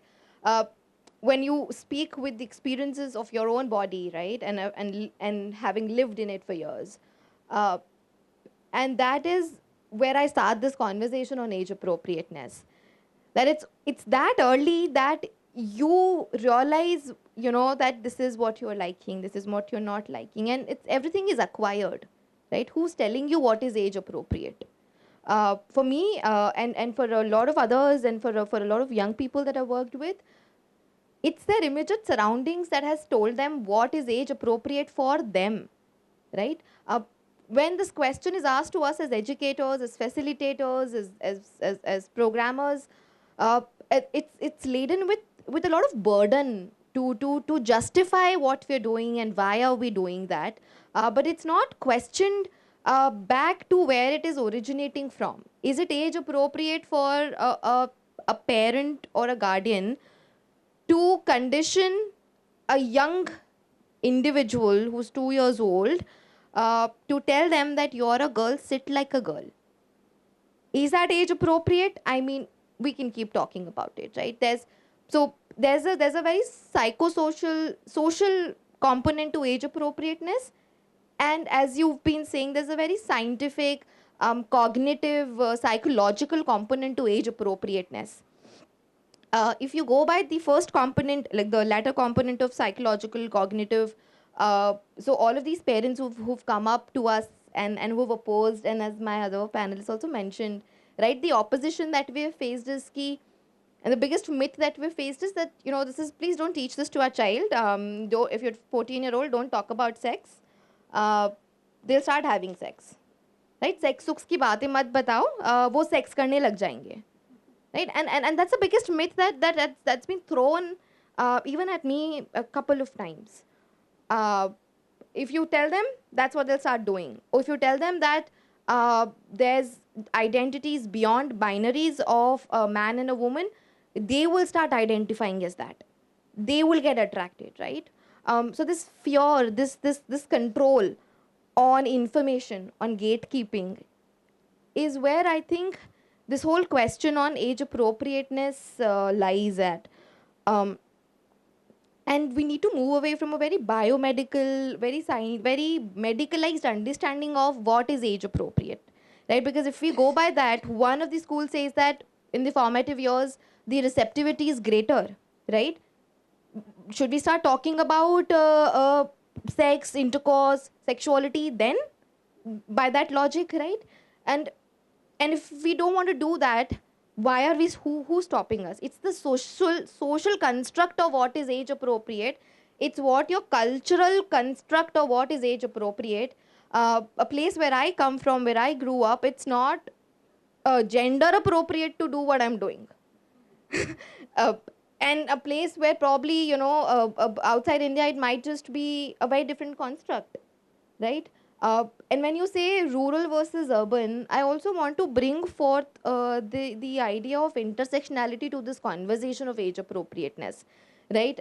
when you speak with the experiences of your own body, right, and having lived in it for years, and that is where I start this conversation on age appropriateness. That it's that early that you realize, that this is what you're liking, this is what you're not liking, and everything is acquired, right? Who's telling you what is age appropriate? For me, and for a lot of others, and for a lot of young people that I've worked with, it's their immediate surroundings that has told them what is age appropriate for them, right? When this question is asked to us as educators, as facilitators, as programmers, it's laden with a lot of burden to justify what we're doing and why are we doing that. But it's not questioned back to where it is originating from. Is it age appropriate for a parent or a guardian to condition a young individual who's 2 years old to tell them that you're a girl, sit like a girl? Is that age appropriate? We can keep talking about it, right? There's a very social component to age appropriateness, and as you've been saying, there's a very scientific, cognitive, psychological component to age appropriateness. If you go by the first component, like the latter component of psychological, cognitive, so all of these parents who've come up to us and who've opposed, and as my other panelists also mentioned, right, the opposition that we've faced is key. And the biggest myth that we've faced is that, please don't teach this to our child. If you're 14-year-old, don't talk about sex. They'll start having sex. Right? Sex sukhs ki baatein mat batao, wo sex karne lag jayenge. Right? And that's the biggest myth that's been thrown even at me a couple of times. If you tell them, that's what they'll start doing. Or if you tell them that there's identities beyond binaries of a man and a woman, they will start identifying as that. They will get attracted, right? So this fear, this control on information, on gatekeeping, is where I think this whole question on age appropriateness lies at. And we need to move away from a very biomedical, very medicalized understanding of what is age appropriate, right? Because if we go by that, one of the schools says that in the formative years, the receptivity is greater, right? Should we start talking about sex, intercourse, sexuality then, by that logic, right? And if we don't want to do that, why are we, who's stopping us? It's the social construct of what is age appropriate. It's what your cultural construct of what is age appropriate. A place where I come from, where I grew up, it's not gender appropriate to do what I'm doing. uh, and a place where probably, outside India, it might just be a very different construct, right? And when you say rural versus urban, I also want to bring forth the idea of intersectionality to this conversation of age appropriateness, right?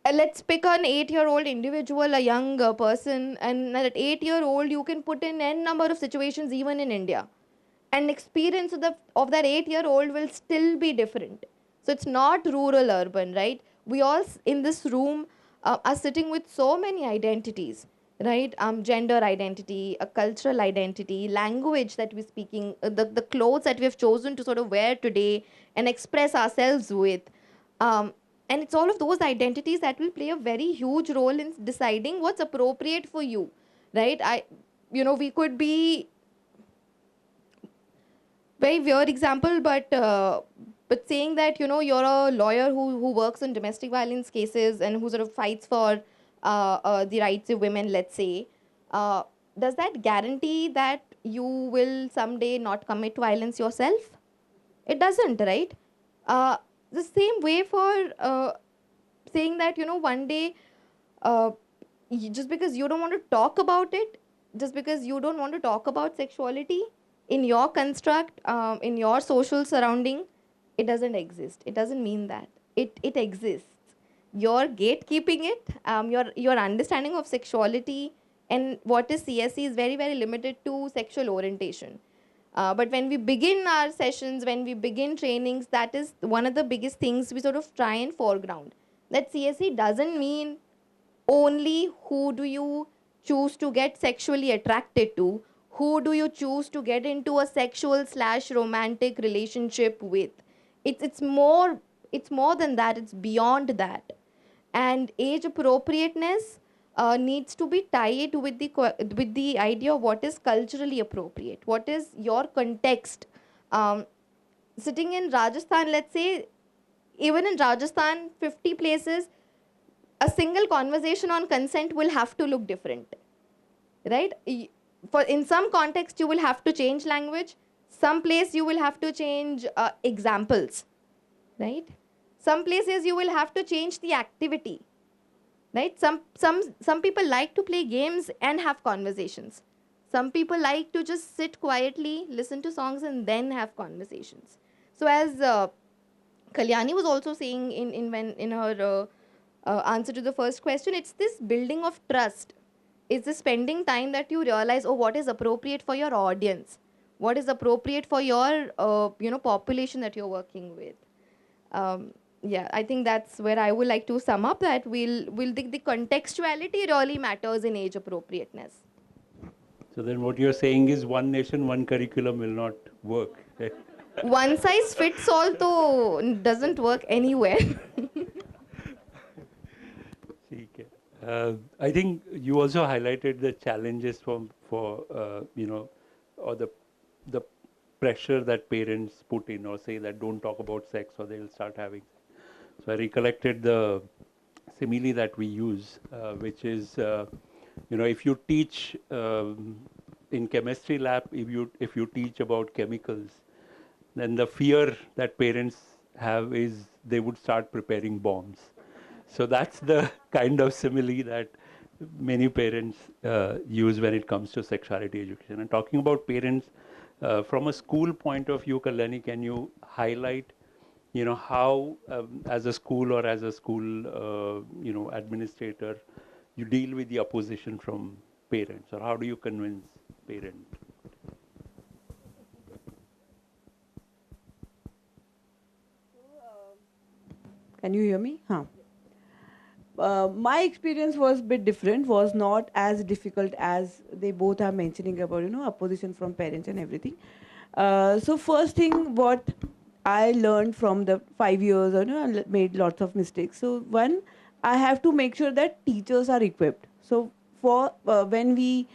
Let's pick an 8-year-old individual, a young person, and at 8-year-old, you can put in n number of situations even in India, and experience of that 8-year-old will still be different. So it's not rural urban, right? We all in this room are sitting with so many identities, right? Gender identity, a cultural identity, language that we're speaking, the clothes that we have chosen to sort of wear today and express ourselves with. um, and it's all of those identities that will play a very huge role in deciding what's appropriate for you, right? We could be very weird example, but saying that, you're a lawyer who works on domestic violence cases and who sort of fights for the rights of women, let's say, uh, does that guarantee that you will someday not commit violence yourself? It doesn't, right? uh, the same way for saying that, one day, uh, just because you don't want to talk about it, just because you don't want to talk about sexuality in your construct, in your social surrounding, it doesn't exist. It doesn't mean that it exists. You're gatekeeping it. Your understanding of sexuality and what is CSE is very, very limited to sexual orientation. But when we begin our sessions, when we begin trainings, that is one of the biggest things we sort of try and foreground. That CSE doesn't mean only who do you choose to get sexually attracted to, who do you choose to get into a sexual / romantic relationship with. It's more than that. It's beyond that. And age appropriateness needs to be tied with the idea of what is culturally appropriate, what is your context. um, Sitting in Rajasthan, let's say, even in Rajasthan, 50 places, a single conversation on consent will have to look different, right? For in some context, you will have to change language. Some place you will have to change examples, right? Some places you will have to change the activity, right? Some people like to play games and have conversations. Some people like to just sit quietly, listen to songs, and then have conversations. So as Kalyani was also saying in her answer to the first question, it's this building of trust. It's the spending time that you realize, oh, what is appropriate for your audience, what is appropriate for your population that you're working with. Yeah, I think that's where I would like to sum up that the contextuality really matters in age appropriateness. So then what you're saying is one nation, one curriculum will not work. Right? One size fits all though doesn't work anywhere. ठीक है. I think you also highlighted the challenges for or the pressure that parents put in, or say that don't talk about sex or they'll start having. So I recollected the simile that we use, which is if you teach in chemistry lab, if you teach about chemicals, then the fear that parents have is they would start preparing bombs. So that's the kind of simile that many parents use when it comes to sexuality education. And talking about parents, from a school point of view, Kalyani, can you highlight, how as a school or as a school, administrator, you deal with the opposition from parents, or how do you convince parents? Can you hear me? Huh. My experience was a bit different, was not as difficult as they both are mentioning about, opposition from parents and everything. So first thing, what I learned from the 5 years, I made lots of mistakes. So one, I have to make sure that teachers are equipped. So for when we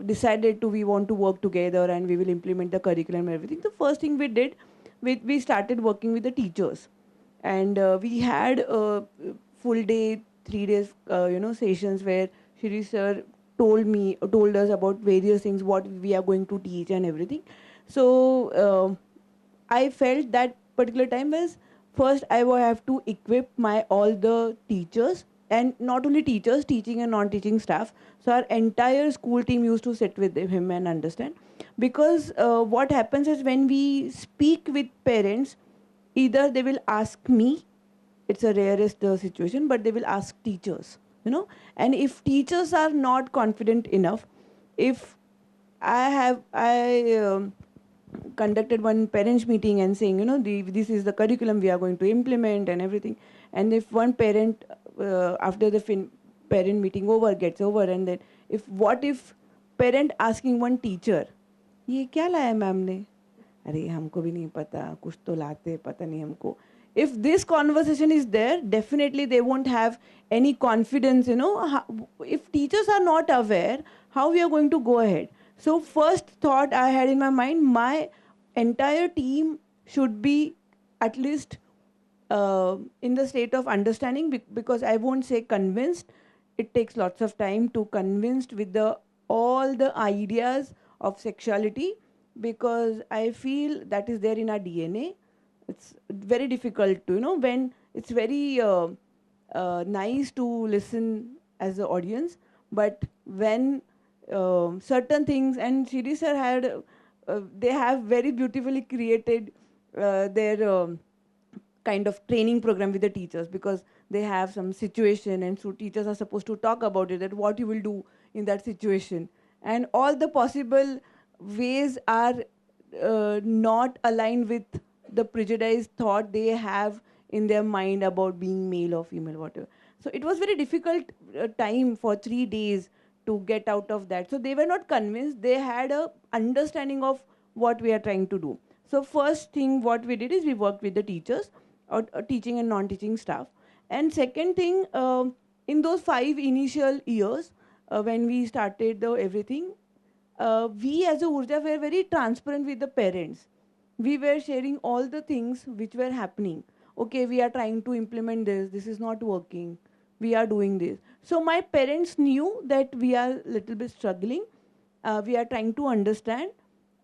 decided we want to work together and we will implement the curriculum and everything, the first thing we did, we started working with the teachers. And we had full day, 3 days, sessions where Shri sir told us about various things, what we are going to teach and everything. So I felt that particular time was, first I will have to equip my all the teachers, and not only teachers, teaching and non-teaching staff. So our entire school team used to sit with him and understand. Because what happens is when we speak with parents, either they will ask me, it's a rarest situation, but they will ask teachers, you know. And if teachers are not confident enough, if I conducted one parents meeting and saying, you know, this is the curriculum we are going to implement and everything. And if one parent, after the parent meeting gets over, and then if parent asking one teacher, ये क्या लाया ma'am ने? अरे हमको भी नहीं पता, कुछ तो लाते, पता नहीं हमको. If this conversation is there, definitely they won't have any confidence, you know. If teachers are not aware, how we are going to go ahead? So first thought I had in my mind, my entire team should be at least in the state of understanding, because I won't say convinced. It takes lots of time to convinced with all the ideas of sexuality, because I feel that is there in our DNA. It's very difficult to, you know, when it's very nice to listen as an audience, but when certain things, and Shiri sir had, they have very beautifully created their kind of training program with the teachers, because they have some situation, and so teachers are supposed to talk about it, that what you will do in that situation, and all the possible ways are not aligned with the prejudiced thought they have in their mind about being male or female, whatever. So it was very difficult time for 3 days to get out of that. So they were not convinced. They had a understanding of what we are trying to do. So first thing what we did is we worked with the teachers, or teaching and non-teaching staff. And second thing, in those 5 initial years, when we started the everything, we as a Urja were very transparent with the parents. We were sharing all the things which were happening. Okay, we are trying to implement this. This is not working. We are doing this. So my parents knew that we are little bit struggling. We are trying to understand.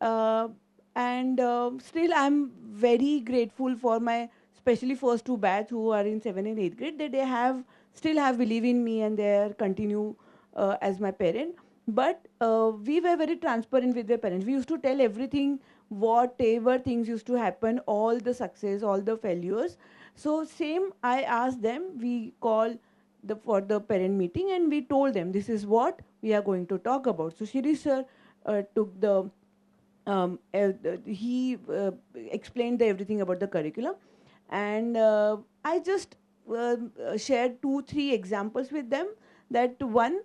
And still I'm very grateful for my, especially first 2 batch who are in 7th and 8th grade, that they have still have believe in me, and they are continue as my parent. But we were very transparent with their parents. We used to tell everything, whatever things used to happen, all the success, all the failures. So same, I asked them, we call for the parent meeting, and we told them this is what we are going to talk about. So Shiri sir took the, he explained everything about the curriculum, and I just shared 2-3 examples with them. That one,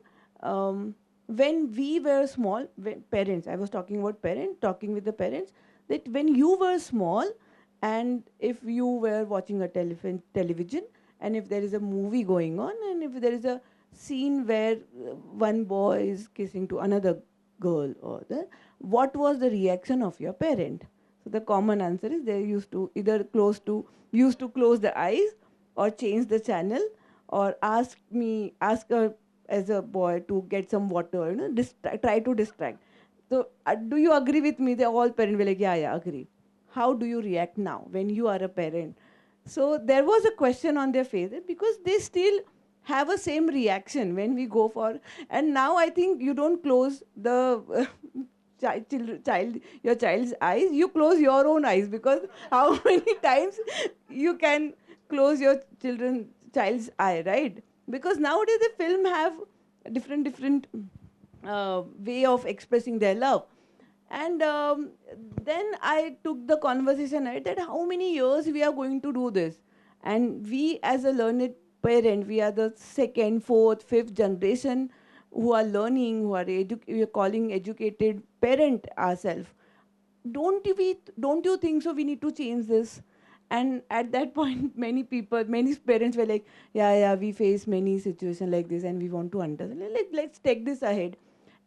when we were small, when parents, I was talking about parents, talking with the parents, that when you were small, and if you were watching a television, and if there is a movie going on, and if there is a scene where one boy is kissing to another girl, or what was the reaction of your parent? So the common answer is they used to either close the eyes, or change the channel, or ask her as a boy to get some water, you know, try to distract. So do you agree with me? They all parents were like, yeah, agree. How do you react now when you are a parent? So there was a question on their face, because they still have a same reaction when we go for, and now I think you don't close the your child's eyes, you close your own eyes, because how many times you can close your child's eye, right? Because nowadays the film have different way of expressing their love. And then I took the conversation ahead, that how many years we are going to do this. And we as a learned parent, we are the 2nd, 4th, 5th generation who are learning, who are we are calling educated parent ourselves. Don't you think so we need to change this? And at that point, many parents were like, yeah, we face many situations like this, and we want to understand. Let's take this ahead.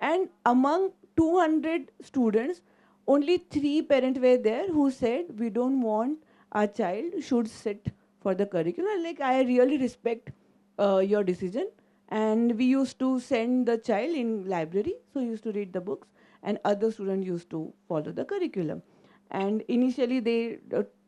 And among 200 students, only 3 parents were there who said, we don't want our child should sit for the curriculum. Like, I really respect your decision. And we used to send the child in library, so he used to read the books, and other students used to follow the curriculum. And initially they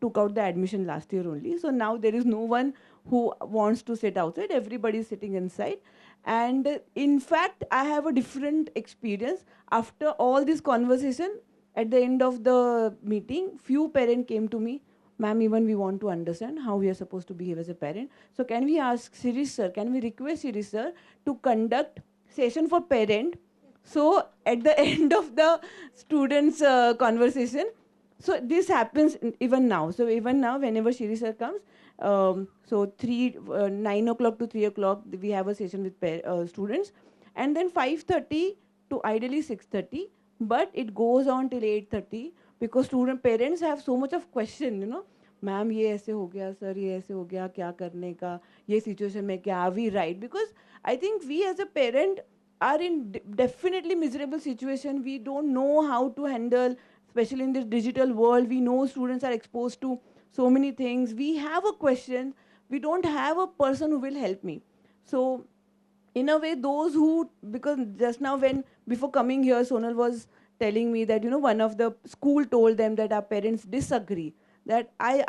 took out the admission last year only. So now there is no one who wants to sit outside. Everybody is sitting inside. And in fact, I have a different experience. After all this conversation, at the end of the meeting, few parents came to me, ma'am, even we want to understand how we are supposed to behave as a parent. So can we ask Sirish sir, can we request Sirish sir to conduct session for parent? So at the end of the students' conversation, so this happens even now. So even now, whenever Shiri sir comes, so 9 o'clock to 3 o'clock, we have a session with students, and then 5:30 to ideally 6:30, but it goes on till 8:30 because student parents have so much of question, you know. Ma'am ये ऐसे हो गया sir ये ऐसे हो गया क्या करने का ये सिचुएशन में क्या are we right because I think we as a parent are in definitely miserable situation. We don't know how to handle, especially in this digital world. We know students are exposed to so many things. We have a question. We don't have a person who will help me. So in a way, those who, because just now when, before coming here, Sonal was telling me that, you know, one of the school told them that our parents disagree. That I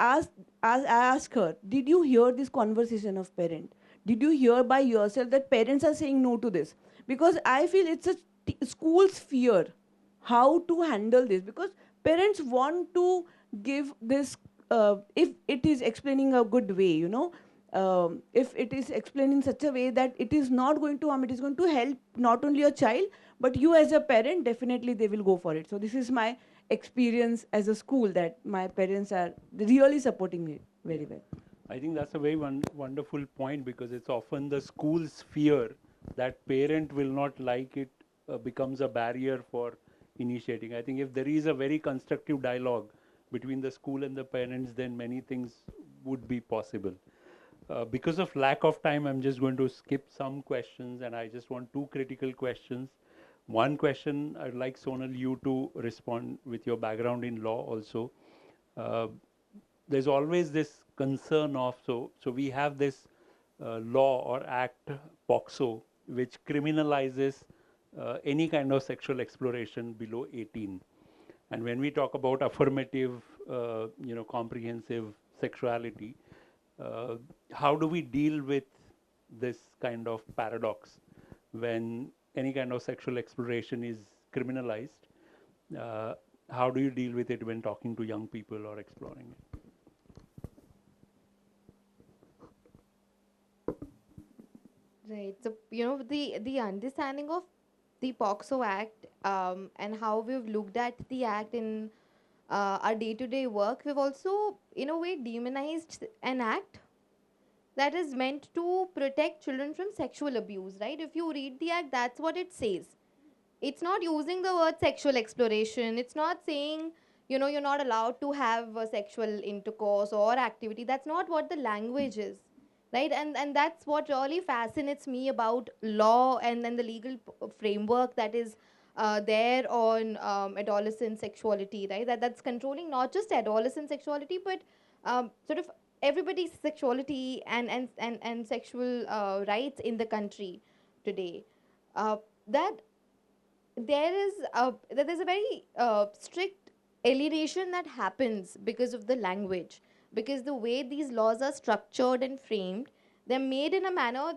asked her, did you hear this conversation of parent? Did you hear by yourself that parents are saying no to this? Because I feel it's a school's fear how to handle this, because parents want to give this, if it is explaining a good way, you know, if it is explained in such a way that it is not going to harm, it is going to help not only a child, but you as a parent, definitely they will go for it. So this is my experience as a school, that my parents are really supporting me very well. I think that's a very wonderful point, because it's often the school's fear that parent will not like it becomes a barrier for initiating. I think if there is a very constructive dialogue between the school and the parents, then many things would be possible. Because of lack of time, I'm just going to skip some questions, and I just want two critical questions. One question, I'd like Sonal you to respond with your background in law also. There's always this concern of, so we have this law or act, POXO, which criminalizes any kind of sexual exploration below 18. And when we talk about affirmative, comprehensive sexuality, how do we deal with this kind of paradox when any kind of sexual exploration is criminalized? How do you deal with it when talking to young people or exploring it? Right. So, you know, the understanding of the POXO Act and how we've looked at the act in our day-to-day work, we've also, in a way, demonized an act that is meant to protect children from sexual abuse, right? If you read the act, that's what it says. It's not using the word sexual exploration. It's not saying, you know, you're not allowed to have a sexual intercourse or activity. That's not what the language is, right? And that's what really fascinates me about law and then the legal framework that is there on adolescent sexuality, right? That's controlling not just adolescent sexuality, but sort of everybody's sexuality and sexual rights in the country today. That there's a very strict alienation that happens because of the language, because the way these laws are structured and framed, they're made in a manner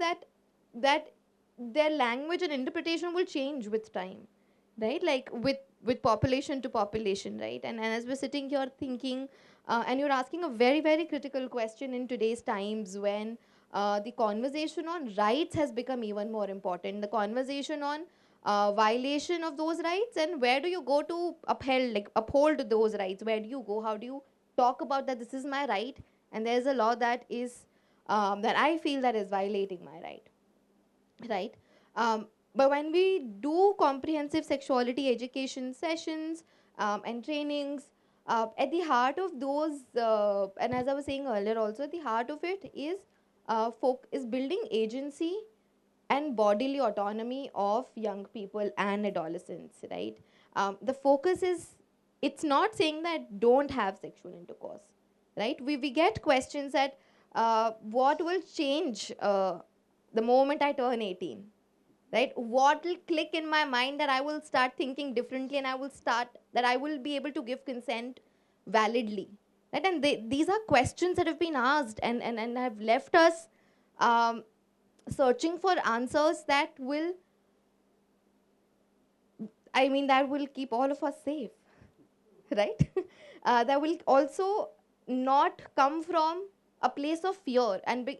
that their language and interpretation will change with time, right? Like with population to population, right? And as we're sitting here thinking, and you're asking a very, very critical question in today's times when the conversation on rights has become even more important. The conversation on violation of those rights, and where do you go to uphold those rights? Where do you go? How do you talk about that this is my right, and there's a law that is that I feel that is violating my right, right? But when we do comprehensive sexuality education sessions and trainings, at the heart of those, and as I was saying earlier also, at the heart of it is building agency and bodily autonomy of young people and adolescents, right? The focus is, it's not saying that don't have sexual intercourse, right? We get questions that what will change the moment I turn 18, right? What will click in my mind that I will start thinking differently, and I will be able to give consent validly? Right? And these are questions that have been asked and have left us um, searching for answers that will, that will keep all of us safe, right? That will also not come from a place of fear. And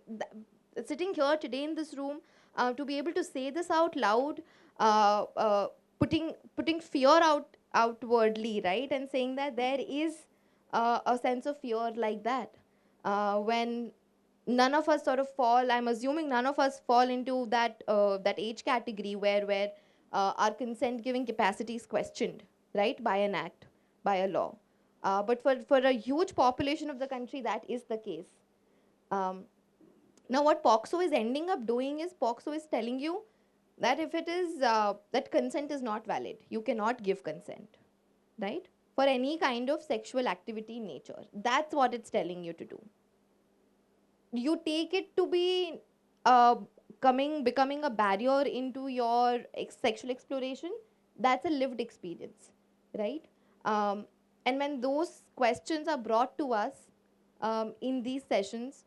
sitting here today in this room, to be able to say this out loud, uh, uh, putting fear outwardly, right, and saying that there is a sense of fear like that, when none of us sort of fall. I'm assuming none of us fall into that age category where our consent giving capacity is questioned, right, by an act, by a law. But for a huge population of the country, that is the case. Um, Now, what POXO is ending up doing is POXO is telling you that if it is that consent is not valid, you cannot give consent, right? For any kind of sexual activity in nature. That's what it's telling you to do. You take it to be uh, becoming a barrier into your sexual exploration. That's a lived experience, right? um, and when those questions are brought to us in these sessions,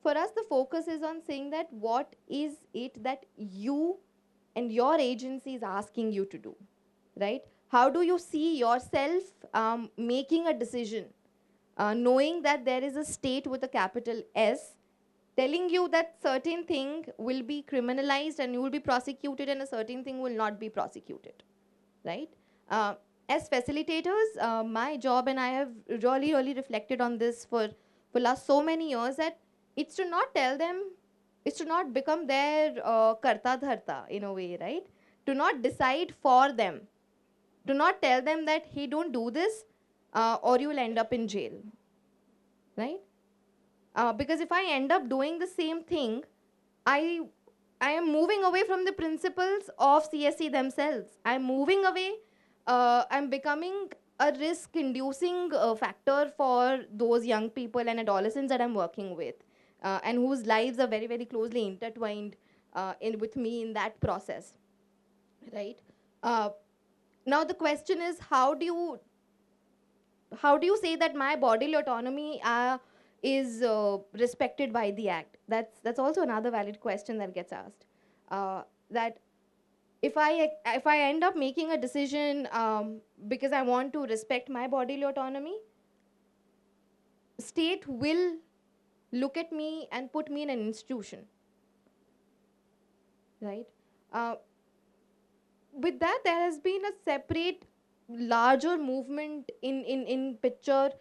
for us the focus is on saying that what is it that you and your agency is asking you to do, right? How do you see yourself making a decision, knowing that there is a state with a capital S telling you that certain thing will be criminalized and you will be prosecuted and a certain thing will not be prosecuted, right? Uh, as facilitators, my job, and I have really reflected on this for last so many years, that it's to not tell them, it's to not become their karta dharta in a way, right? To not decide for them, to not tell them that, hey, don't do this or you will end up in jail, right? Because if I end up doing the same thing, I I am moving away from the principles of CSE themselves. I'm moving away. I'm becoming a risk-inducing factor for those young people and adolescents that I'm working with, and whose lives are very closely intertwined with me in that process, right? Uh, Now the question is, how do you say that my bodily autonomy is respected by the act? That's also another valid question that gets asked. That if I end up making a decision because I want to respect my bodily autonomy, state will look at me and put me in an institution, right? Uh, with that, there has been a separate larger movement in picture,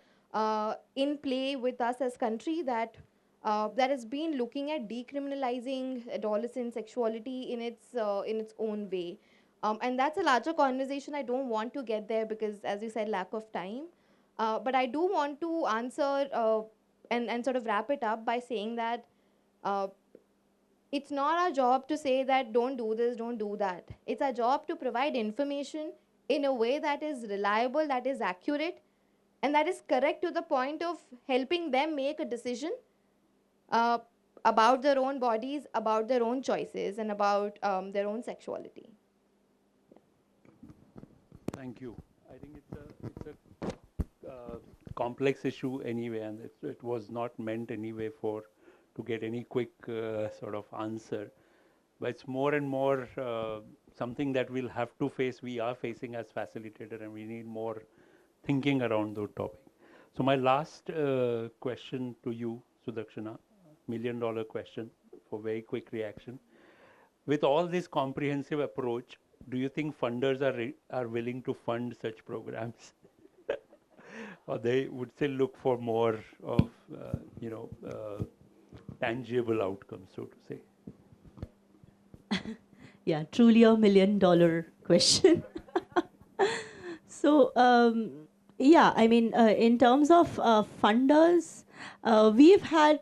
in play with us as country, that has been looking at decriminalizing adolescent sexuality in its own way. And that's a larger conversation. I don't want to get there because, as you said, lack of time. But I do want to answer and sort of wrap it up by saying that uh, it's not our job to say that don't do this, don't do that. It's our job to provide information in a way that is reliable, that is accurate, and that is correct to the point of helping them make a decision uh, about their own bodies, about their own choices, and about their own sexuality. Thank you. I think it's a complex issue anyway, and it was not meant anyway to get any quick sort of answer. But it's more and more something that we'll have to face. We are facing as facilitator, and we need more thinking around those topics. So my last question to you, Sudakshina, $1 million question for very quick reaction. With all this comprehensive approach, do you think funders are willing to fund such programs, or they would still look for more of tangible outcomes, so to say? Yeah, truly a $1 million question. So, yeah, I mean, in terms of funders, we've had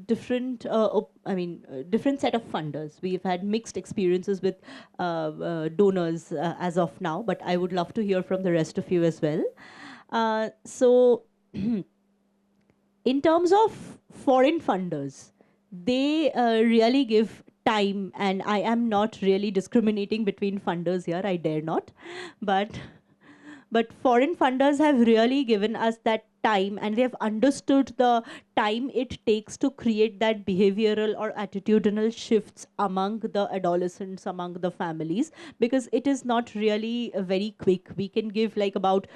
different set of funders. We've had mixed experiences with donors as of now, but I would love to hear from the rest of you as well. So, in terms of foreign funders, they really give time, and I am not really discriminating between funders here, I dare not, but but foreign funders have really given us that time, and they have understood the time it takes to create that behavioral or attitudinal shifts among the adolescents, among the families, because it is not really very quick. We can give like about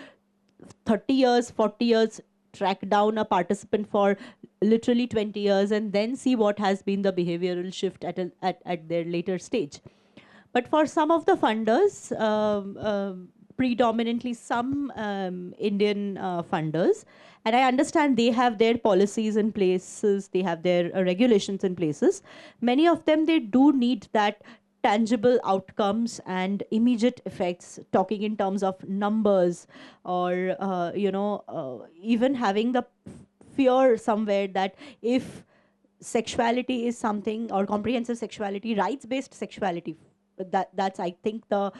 30 years, 40 years, track down a participant for literally 20 years, and then see what has been the behavioral shift at their later stage. But for some of the funders, predominantly some Indian funders, and I understand they have their policies in places, they have their regulations in places. Many of them, they do need that tangible outcomes and immediate effects, talking in terms of numbers, or even having the fear somewhere that if sexuality is something, or comprehensive sexuality, rights-based sexuality, that's I think the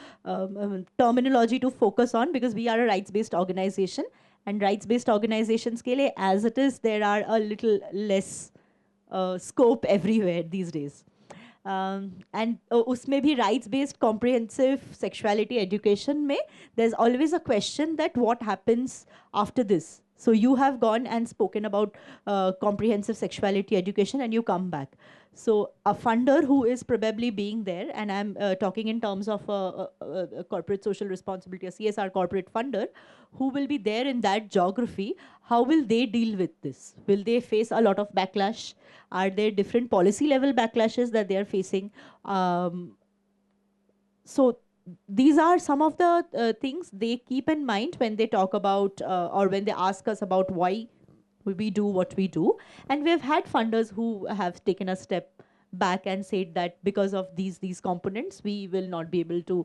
terminology to focus on, because we are a rights-based organization, and rights-based organizations ke liye, as it is, there are a little less scope everywhere these days. And उसमें भी rights-based comprehensive sexuality education में, there's always a question that what happens after this. So you have gone and spoken about comprehensive sexuality education, and you come back. So a funder who is probably being there, and I'm talking in terms of a corporate social responsibility, a CSR corporate funder, who will be there in that geography, how will they deal with this? Will they face a lot of backlash? Are there different policy level backlashes that they are facing? So these are some of the things they keep in mind when they talk about or when they ask us about why we do what we do. And we've had funders who have taken a step back and said that because of these components, we will not be able to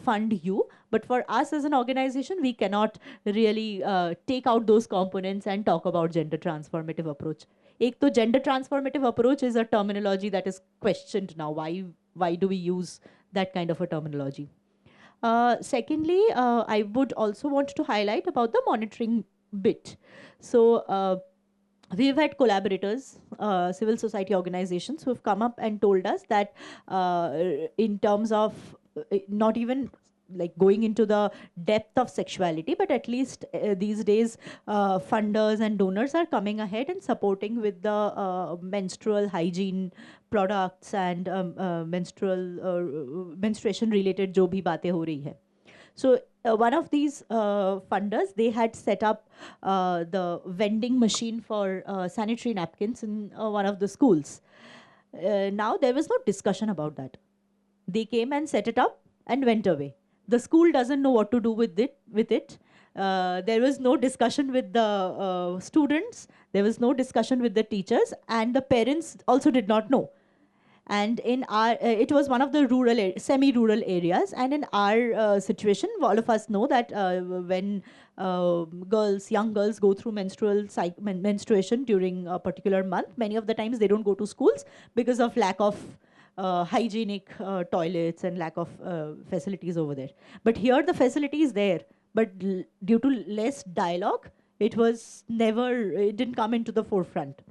fund you. But for us as an organization, we cannot really take out those components and talk about gender transformative approach. Ek to gender transformative approach is a terminology that is questioned now. Why do we use that kind of a terminology? Secondly, I would also want to highlight about the monitoring bit. So we've had collaborators, civil society organizations, who have come up and told us that in terms of not even like going into the depth of sexuality, but at least these days funders and donors are coming ahead and supporting with the menstrual hygiene products and menstruation related jo bhi baatein ho rahi hai. So one of these funders, they had set up the vending machine for sanitary napkins in one of the schools. Now there was no discussion about that. They came and set it up and went away. The school doesn't know what to do with it. There was no discussion with the students. There was no discussion with the teachers, and the parents also did not know. And in our, it was one of the rural, semi-rural areas. And in our situation, all of us know that when young girls go through menstruation during a particular month, many of the times they don't go to schools because of lack of hygienic toilets and lack of facilities over there. But here the facility is there, but due to less dialogue, it didn't come into the forefront.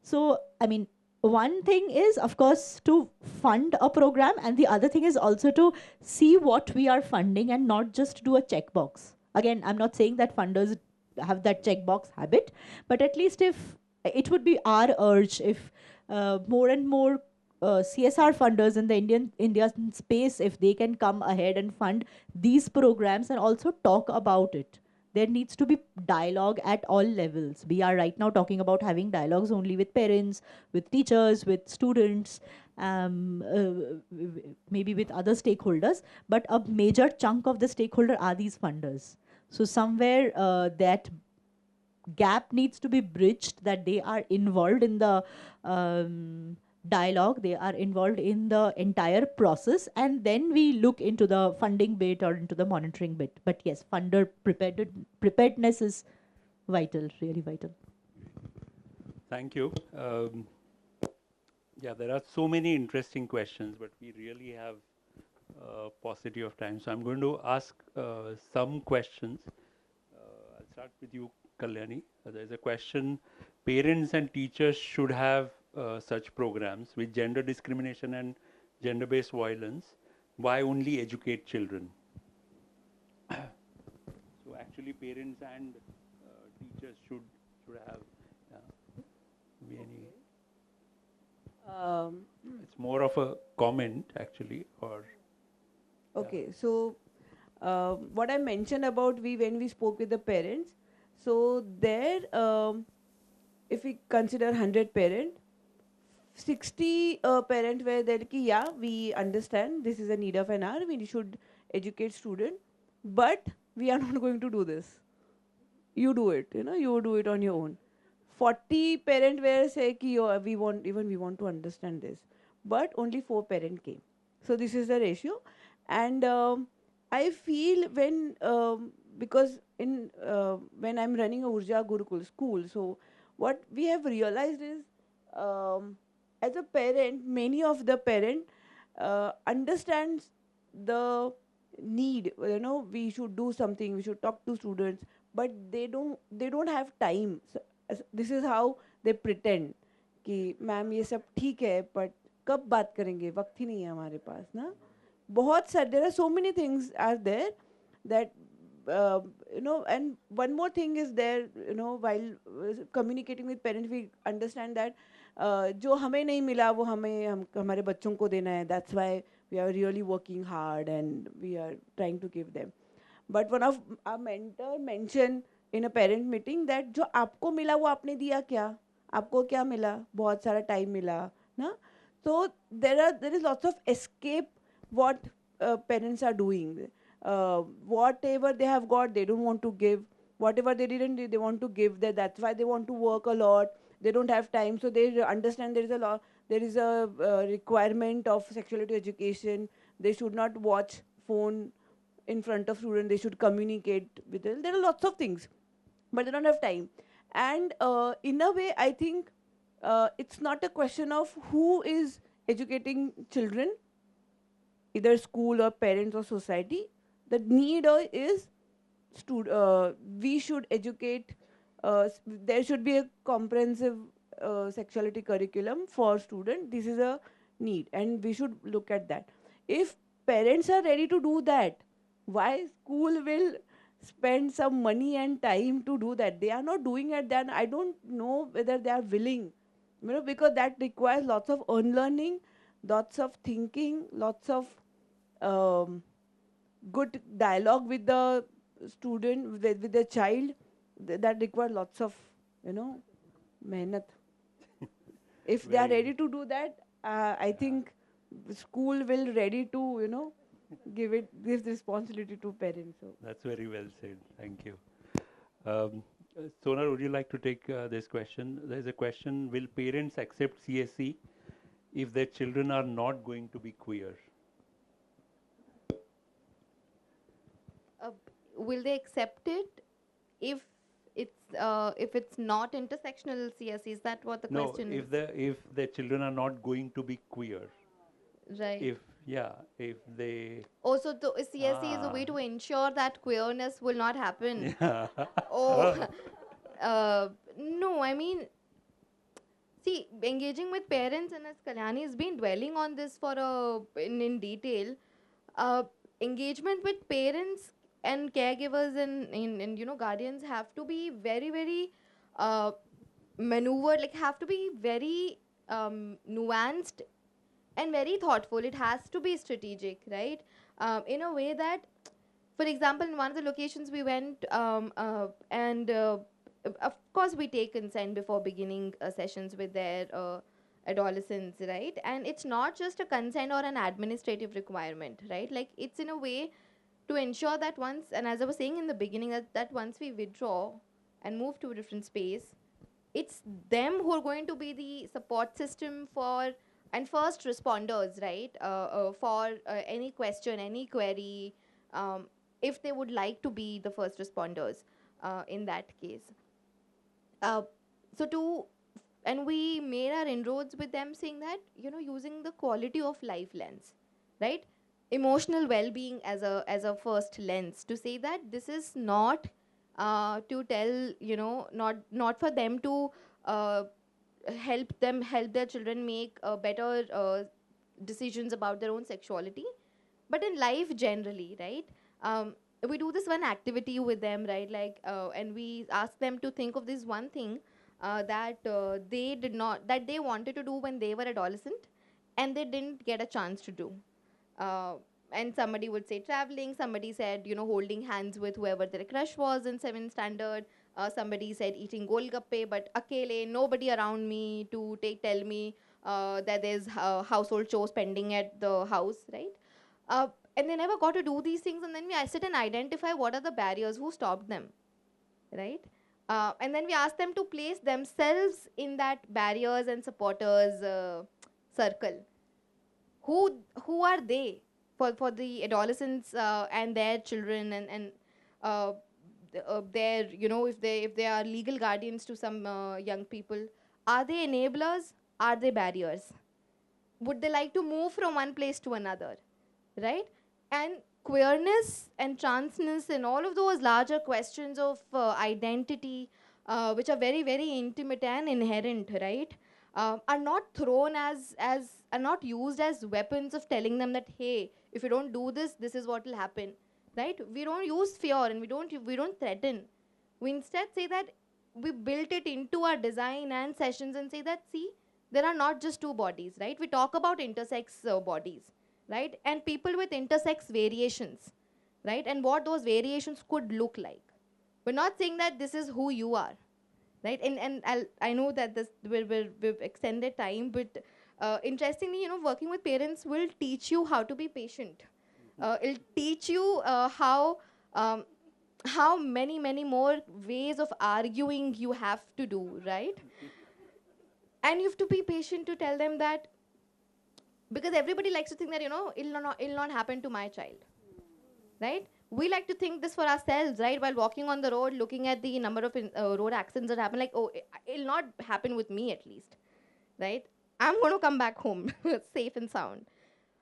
So, I mean, one thing is, of course, to fund a program, and the other thing is also to see what we are funding and not just do a checkbox. Again, I'm not saying that funders have that checkbox habit, but at least if it would be our urge if more and more CSR funders in the Indian space, if they can come ahead and fund these programs and also talk about it. There needs to be dialogue at all levels. We are right now talking about having dialogues only with parents, with teachers, with students, maybe with other stakeholders, but a major chunk of the stakeholder are these funders. So somewhere that gap needs to be bridged, that they are involved in the dialogue, they are involved in the entire process, and then we look into the funding bit or into the monitoring bit. But yes, funder preparedness is vital, really vital. Thank you. Yeah, there are so many interesting questions, but we really have paucity of time. So I'm going to ask some questions. I'll start with you, Kalyani. There's a question: parents and teachers should have such programs with gender discrimination and gender-based violence. Why only educate children? actually parents and teachers should have. Be any. It's more of a comment actually, or. Okay, so what I mentioned about when we spoke with the parents, so there, if we consider 100 parent, 60 parent were there ki, yeah, we understand this is a need of an hour, we should educate student, but we are not going to do this. You do it, you do it on your own. 40 parent were say ki, oh, we want to understand this, but only 4 parent came. So this is the ratio. And I feel because when I'm running a Urja Gurukul School, so what we have realized is, as a parent, many of the parent understands the need, we should do something, we should talk to students, but they don't have time. So, this is how they pretend कि ma'am ये सब ठीक है, but कब बात करेंगे, वक्त ही नहीं है हमारे पास ना. बहुत सारे, there are so many things are there that and one more thing is there, while communicating with parents, we understand that जो हमें नहीं मिला वो हमारे बच्चों को देना है. That's why we are really working hard and we are trying to give them. But one of our mentor mentioned in a parent meeting that जो आपको मिला वो आपने दिया क्या, आपको क्या मिला, बहुत सारा time मिला ना. So there is lots of escape what parents are doing. Whatever they have got, they don't want to give. Whatever they didn't, they want to give. That's why they want to work a lot. They don't have time, so they understand there is a requirement of sexuality education. They should not watch phone in front of students. They should communicate with them. There are lots of things, but they don't have time. And in a way, I think it's not a question of who is educating children, either school or parents or society. The need is we should educate. There should be a comprehensive sexuality curriculum for students. This is a need, and we should look at that. If parents are ready to do that, why school will spend some money and time to do that? They are not doing it. Then I don't know whether they are willing, because that requires lots of unlearning, lots of thinking, lots of good dialogue with the student, with the child. That requires lots of, mehnat. If they are ready to do that, I think school will ready to, give this responsibility to parents. So. That's very well said. Thank you. Sonal, would you like to take this question? There's a question: will parents accept CSE if their children are not going to be queer? Will they accept it if it's not intersectional CSE? Is that what the question is? No, if their children are not going to be queer. Right. If they. Also, the CSE is a way to ensure that queerness will not happen. Oh, no, I mean, see, engaging with parents, and as Kalyani has been dwelling on this in detail, engagement with parents and caregivers and guardians have to be very, very maneuvered, have to be very nuanced and very thoughtful. It has to be strategic, right? In a way that, for example, in one of the locations we went, and of course we take consent before beginning sessions with their adolescents, right? And it's not just a consent or an administrative requirement, right? It's in a way to ensure that once, and as I was saying in the beginning, that once we withdraw and move to a different space, it's them who are going to be the support system for and first responders, right? For any question, any query, if they would like to be the first responders in that case. And we made our inroads with them saying that, using the quality of life lens, right? Emotional well-being as a first lens, to say that this is not to tell, not for them to help their children make better decisions about their own sexuality, but in life generally, right? we do this one activity with them, right? Like, and we ask them to think of this one thing that they wanted to do when they were adolescent, and they didn't get a chance to do. Uh, and somebody would say traveling. Somebody said, holding hands with whoever their crush was in 7th standard. Somebody said eating golgappe, but akele, nobody around me to tell me that there's household chores pending at the house, right? Uh, and they never got to do these things. And then I sit and identify what are the barriers, who stopped them, right? And then we ask them to place themselves in that barriers and supporters circle. Who are they for the adolescents and their children, and uh, their, if they are legal guardians to some young people? Are they enablers? Are they barriers? Would they like to move from one place to another, right? And queerness and transness and all of those larger questions of identity, which are very, very intimate and inherent, right? Are not thrown as are not used as weapons of telling them that, hey, if you don't do this, this is what will happen, right? We don't use fear, and we don't threaten. We instead say that we built it into our design and sessions and say that, see, there are not just two bodies, right? We talk about intersex bodies, right? And people with intersex variations, right? And what those variations could look like. We're not saying that this is who you are, right? And I know that we've extended time, but interestingly, working with parents will teach you how to be patient. It'll teach you how many more ways of arguing you have to do, right? And you have to be patient to tell them that, because everybody likes to think that, it'll not happen to my child, right? We like to think this for ourselves, right? While walking on the road, looking at the number of road accidents that happen, like, oh, it'll not happen with me, at least, right? I'm going to come back home safe and sound.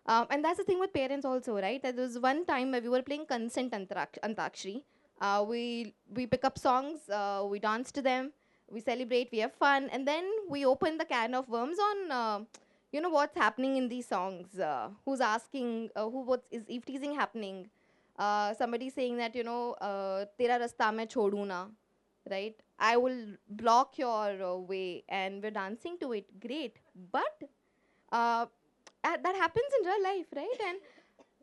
And that's the thing with parents also, right? There was one time where we were playing consent antakshari. We pick up songs, we dance to them, we celebrate, we have fun, and then we open the can of worms on, what's happening in these songs. Who's asking, what is eve teasing happening? Somebody saying that, tera rasta main chodu na, right? I will block your way, and we're dancing to it. Great, but uh, that happens in real life, right?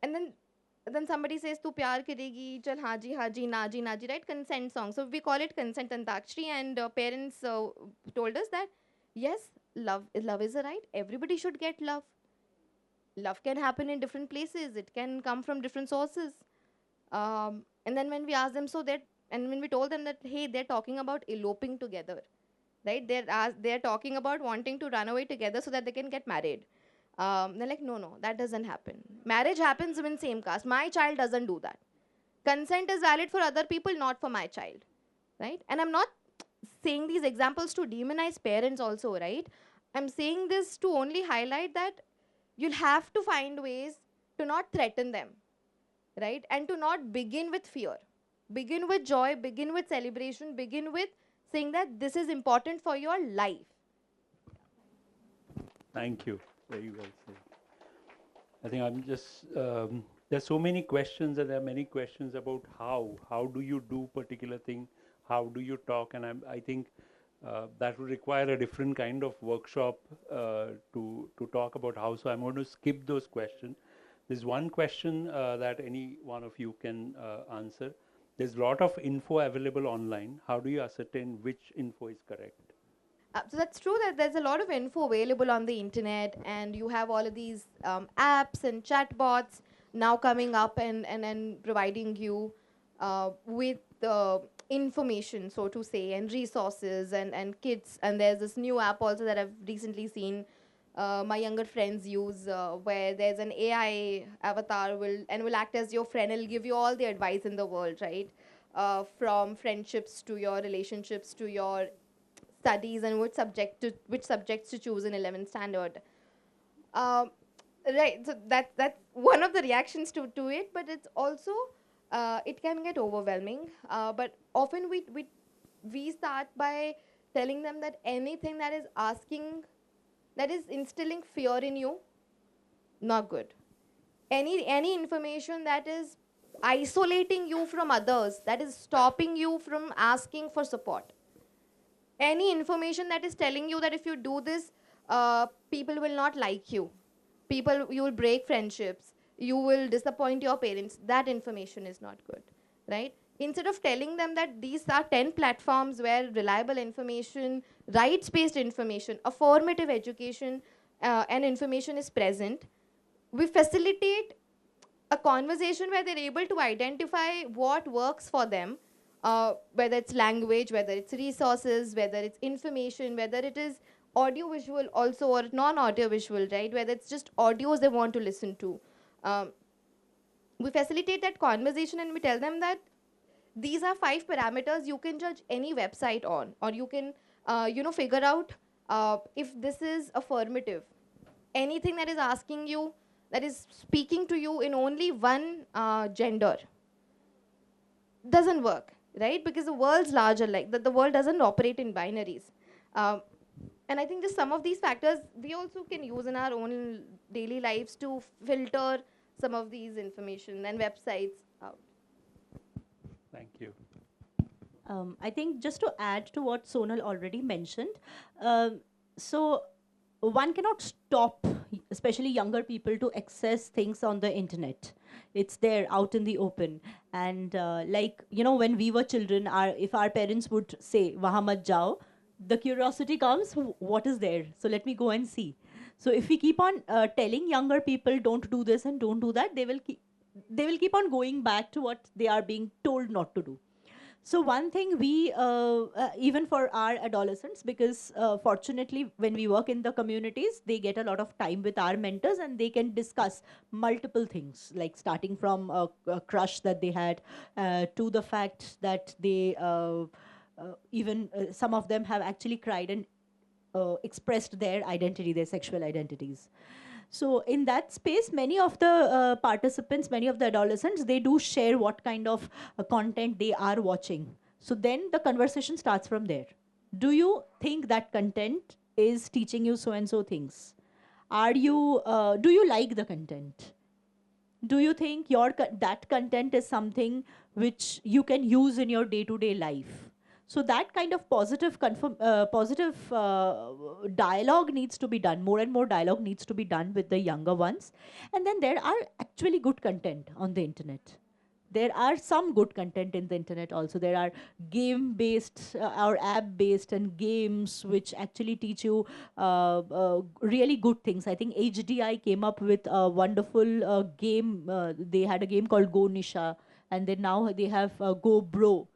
And then somebody says, "Tu pyar karegi, chal haji, naji, right? Consent song. So we call it consent antakshari, and parents told us that, yes, love is a right. Everybody should get love. Love can happen in different places. It can come from different sources. And then when we asked them, and when we told them that, hey, they're talking about eloping together, right? They're talking about wanting to run away together so that they can get married. They're like, no, that doesn't happen. Marriage happens in same caste. My child doesn't do that. Consent is valid for other people, not for my child, right? And I'm not saying these examples to demonize parents also, right? I'm saying this to only highlight that you'll have to find ways to not threaten them, right? And to not begin with fear. Begin with joy, begin with celebration, begin with saying that this is important for your life. Thank you. Very well said. I think I'm just, there's so many questions, and there are many questions about how do you do particular thing, how do you talk, and I think that would require a different kind of workshop to talk about how. So I'm going to skip those questions. There's one question that any one of you can answer. There's a lot of info available online. How do you ascertain which info is correct? So that's true that there's a lot of info available on the internet, and you have all of these apps and chatbots now coming up and providing you with information, so to say, and resources and kits. And there's this new app also that I've recently seen my younger friends use, where there's an AI avatar will act as your friend. It'll give you all the advice in the world, right? From friendships to your relationships to your studies, and which subjects to choose in 11th standard. Right, so that's one of the reactions to it, but it's also it can get overwhelming. But often we start by telling them that anything that is instilling fear in you, not good. Any information that is isolating you from others, that is stopping you from asking for support. Any information that is telling you that if you do this, people will not like you, you will break friendships, you will disappoint your parents, that information is not good, right? Instead of telling them that these are 10 platforms where reliable information, rights based information, affirmative education, and information is present, we facilitate a conversation where they're able to identify what works for them, whether it's language, whether it's resources, whether it's information, whether it is audio visual also or non audio visual, right? Whether it's just audios they want to listen to. Um, we facilitate that conversation and we tell them that these are 5 parameters you can judge any website on, or you can, figure out if this is affirmative. Anything that is asking you, that is speaking to you in only one gender, doesn't work, right? Because the world's larger, like that, the world doesn't operate in binaries. Um, and I think just some of these factors we also can use in our own daily lives to filter some of these information and websites out. Thank you. I think just to add to what Sonal already mentioned, so one cannot stop, especially younger people, to access things on the internet. It's there out in the open. And when we were children, if our parents would say, "Wahan mat jao," the curiosity comes, what is there? So let me go and see. So if we keep on telling younger people, don't do this and don't do that, they will keep on going back to what they are being told not to do. So one thing we, even for our adolescents, because fortunately when we work in the communities, they get a lot of time with our mentors and they can discuss multiple things, like starting from a crush that they had to the fact that they, even some of them have actually cried and expressed their identity, their sexual identities. So in that space, many of the participants, many of the adolescents, they do share what kind of content they are watching. So then the conversation starts from there. Do you think that content is teaching you so and so things? Do you like the content? Do you think that content is something which you can use in your day-to-day life? So that kind of positive dialogue needs to be done. More and more dialogue needs to be done with the younger ones. And then there are actually good content on the internet. There are some good content in the internet also. There are game-based or app-based and games which actually teach you really good things. I think HDI came up with a wonderful game. They had a game called Go Nisha, and then now they have Go Bro.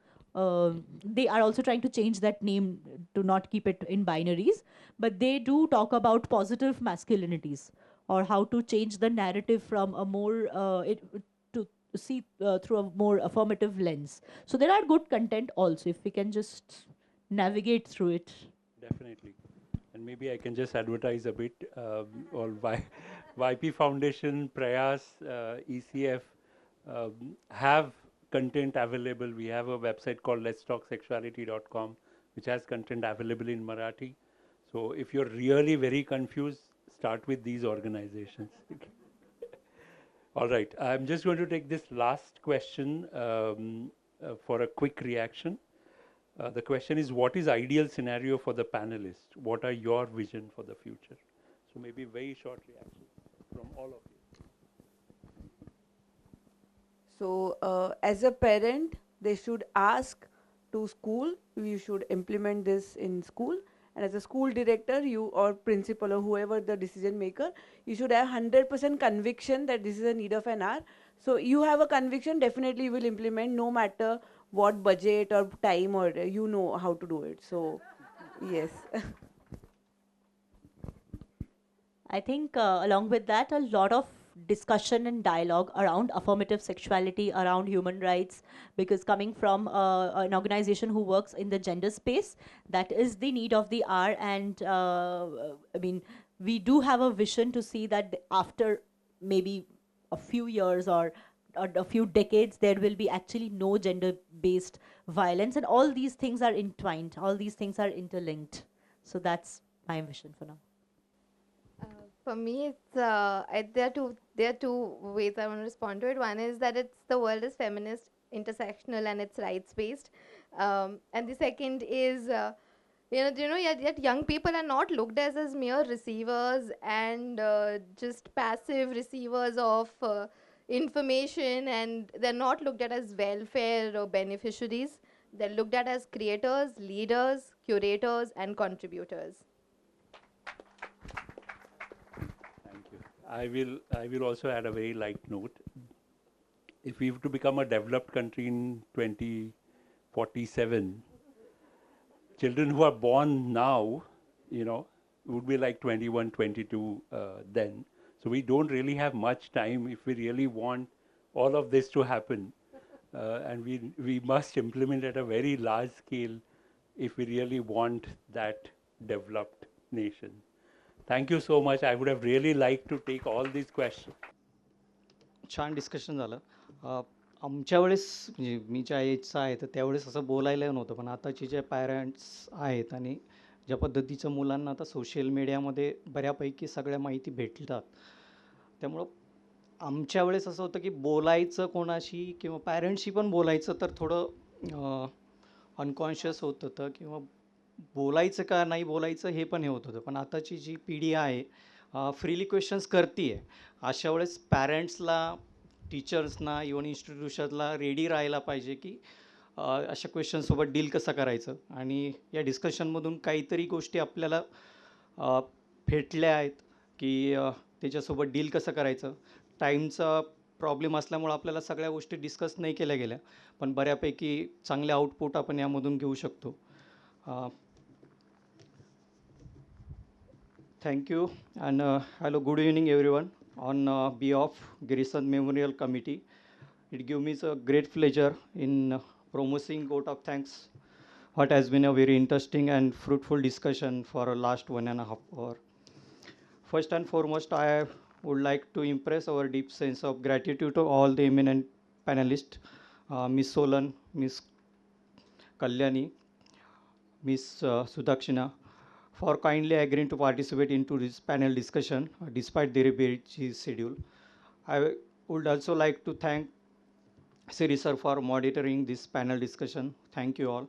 They are also trying to change that name to not keep it in binaries, but they do talk about positive masculinities, or how to change the narrative from a more to see through a more affirmative lens. So there are good content also, if we can just navigate through it. Definitely. And maybe I can just advertise a bit. Or YP Foundation, Prayas, ECF have content available. We have a website called letstalksexuality.com, which has content available in Marathi. So if you're really very confused, start with these organizations. All right, I'm just going to take this last question for a quick reaction. The question is, what is ideal scenario for the panelists? What are your vision for the future? So maybe very short reaction from all of you. So as a parent, they should ask to school, you should implement this in school. And as a school director, you or principal or whoever the decision maker, you should have 100% conviction that this is a need of an hour. So you have a conviction, definitely you will implement no matter what budget or time, or you know how to do it. So yes. I think along with that, a lot of discussion and dialogue around affirmative sexuality, around human rights, because coming from an organization who works in the gender space, that is the need of the hour. And I mean, we do have a vision to see that after maybe a few years or a few decades, there will be actually no gender-based violence, and all these things are entwined, all these things are interlinked. So that's my vision for now. For me, it's there are two ways I want to respond to it. One is that it's the world is feminist, intersectional, and it's rights based, and the second is yet young people are not looked as mere receivers and just passive receivers of information, and they're not looked at as welfare or beneficiaries. They're looked at as creators, leaders, curators, and contributors. Thank you. I will also add a very light note. If we have to become a developed country in 2047, children who are born now, would be like 21, 22 then. So we don't really have much time if we really want all of this to happen. And we must implement at a very large scale if we really want that developed nation. Thank you so much. I would have really liked to take all these questions. छान discussion झालं. आमच्या वेळेस म्हणजे मी ज्या एजचा आहे तर त्यावेळेस असं बोलायला नव्हतं, पण आताचे जे पॅरेंट्स आहेत आणि ज्या पद्धतीचं मुलांना आता सोशल मीडियामध्ये बऱ्यापैकी सगळ्या माहिती भेटतात, त्यामुळं आमच्या वेळेस असं होतं की बोलायचं कोणाशी किंवा पॅरेंट्सशी पण बोलायचं तर थोडं अनकॉन्शियस होत होतं किंवा बोलायचं का नाही बोलायचं हे पण हे होत होतं. पण आताची जी पिढी आहे फ्रीली क्वेश्चन्स करते आहे. अशा वेळेस पॅरेंट्सला, टीचर्सना, इव्हन इन्स्टिट्यूशनला रेडी राहायला पाहिजे की अशा क्वेश्चनसोबत डील कसं करायचं. आणि या डिस्कशनमधून काहीतरी गोष्टी आपल्याला भेटल्या आहेत की त्याच्यासोबत डील कसं करायचं. टाईमचा प्रॉब्लेम असल्यामुळं आपल्याला सगळ्या गोष्टी डिस्कस नाही केल्या गेल्या, पण बऱ्यापैकी चांगले आउटपुट आपण यामधून घेऊ शकतो. Thank you and hello, good evening everyone. On behalf of Girish Sant Memorial Committee, it gives me a great pleasure in promoting vote of thanks. What has been a very interesting and fruitful discussion for the last 1.5 hours. First and foremost, I would like to impress our deep sense of gratitude to all the eminent panelists, Ms. Solan, Ms. Kalyani, Ms. Sudakshina, for kindly agreeing to participate into this panel discussion despite their busy schedule. I would also like to thank Siri sir for monitoring this panel discussion. Thank you all.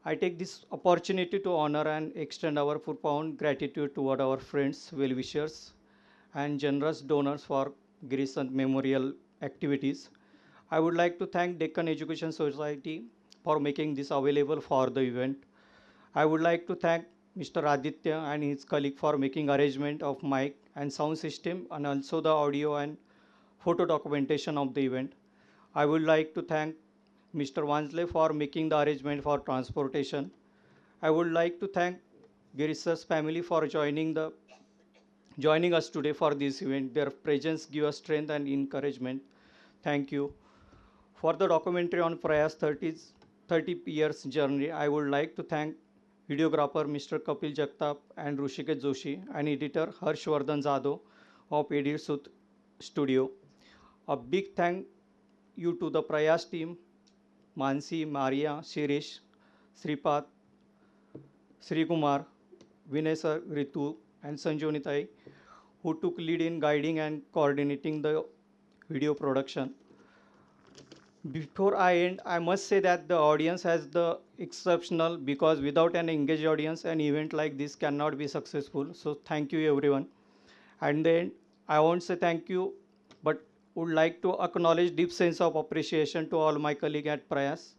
I take this opportunity to honor and extend our profound gratitude toward our friends, well-wishers, and generous donors for Girish Sant Memorial activities. I would like to thank Deccan Education Society for making this available for the event. I would like to thank Mr. Aditya and his colleague for making arrangement of mic and sound system and also the audio and photo documentation of the event. I would like to thank Mr. Wansley for making the arrangement for transportation. I would like to thank Girish's family for joining us today for this event. Their presence gives us strength and encouragement. Thank you. For the documentary on Prayas 30 years journey, I would like to thank videographer Mr. Kapil Jagtap and Rushikesh Joshi and editor Harshvardhan Jadhav of Edit Sut Studio. A big thank you to the Prayas team, Mansi, Maria, Shirish, Sripad, Sri Kumar, Vinay sir, Ritu, and Sanjonitai, who took lead in guiding and coordinating the video production. Before I end, I must say that the audience has the exceptional, because without an engaged audience, an event like this cannot be successful. So thank you everyone. And then I won't say thank you, but would like to acknowledge deep sense of appreciation to all my colleagues at Prayas,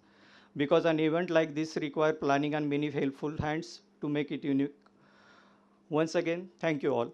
because an event like this requires planning and many helpful hands to make it unique. Once again, thank you all.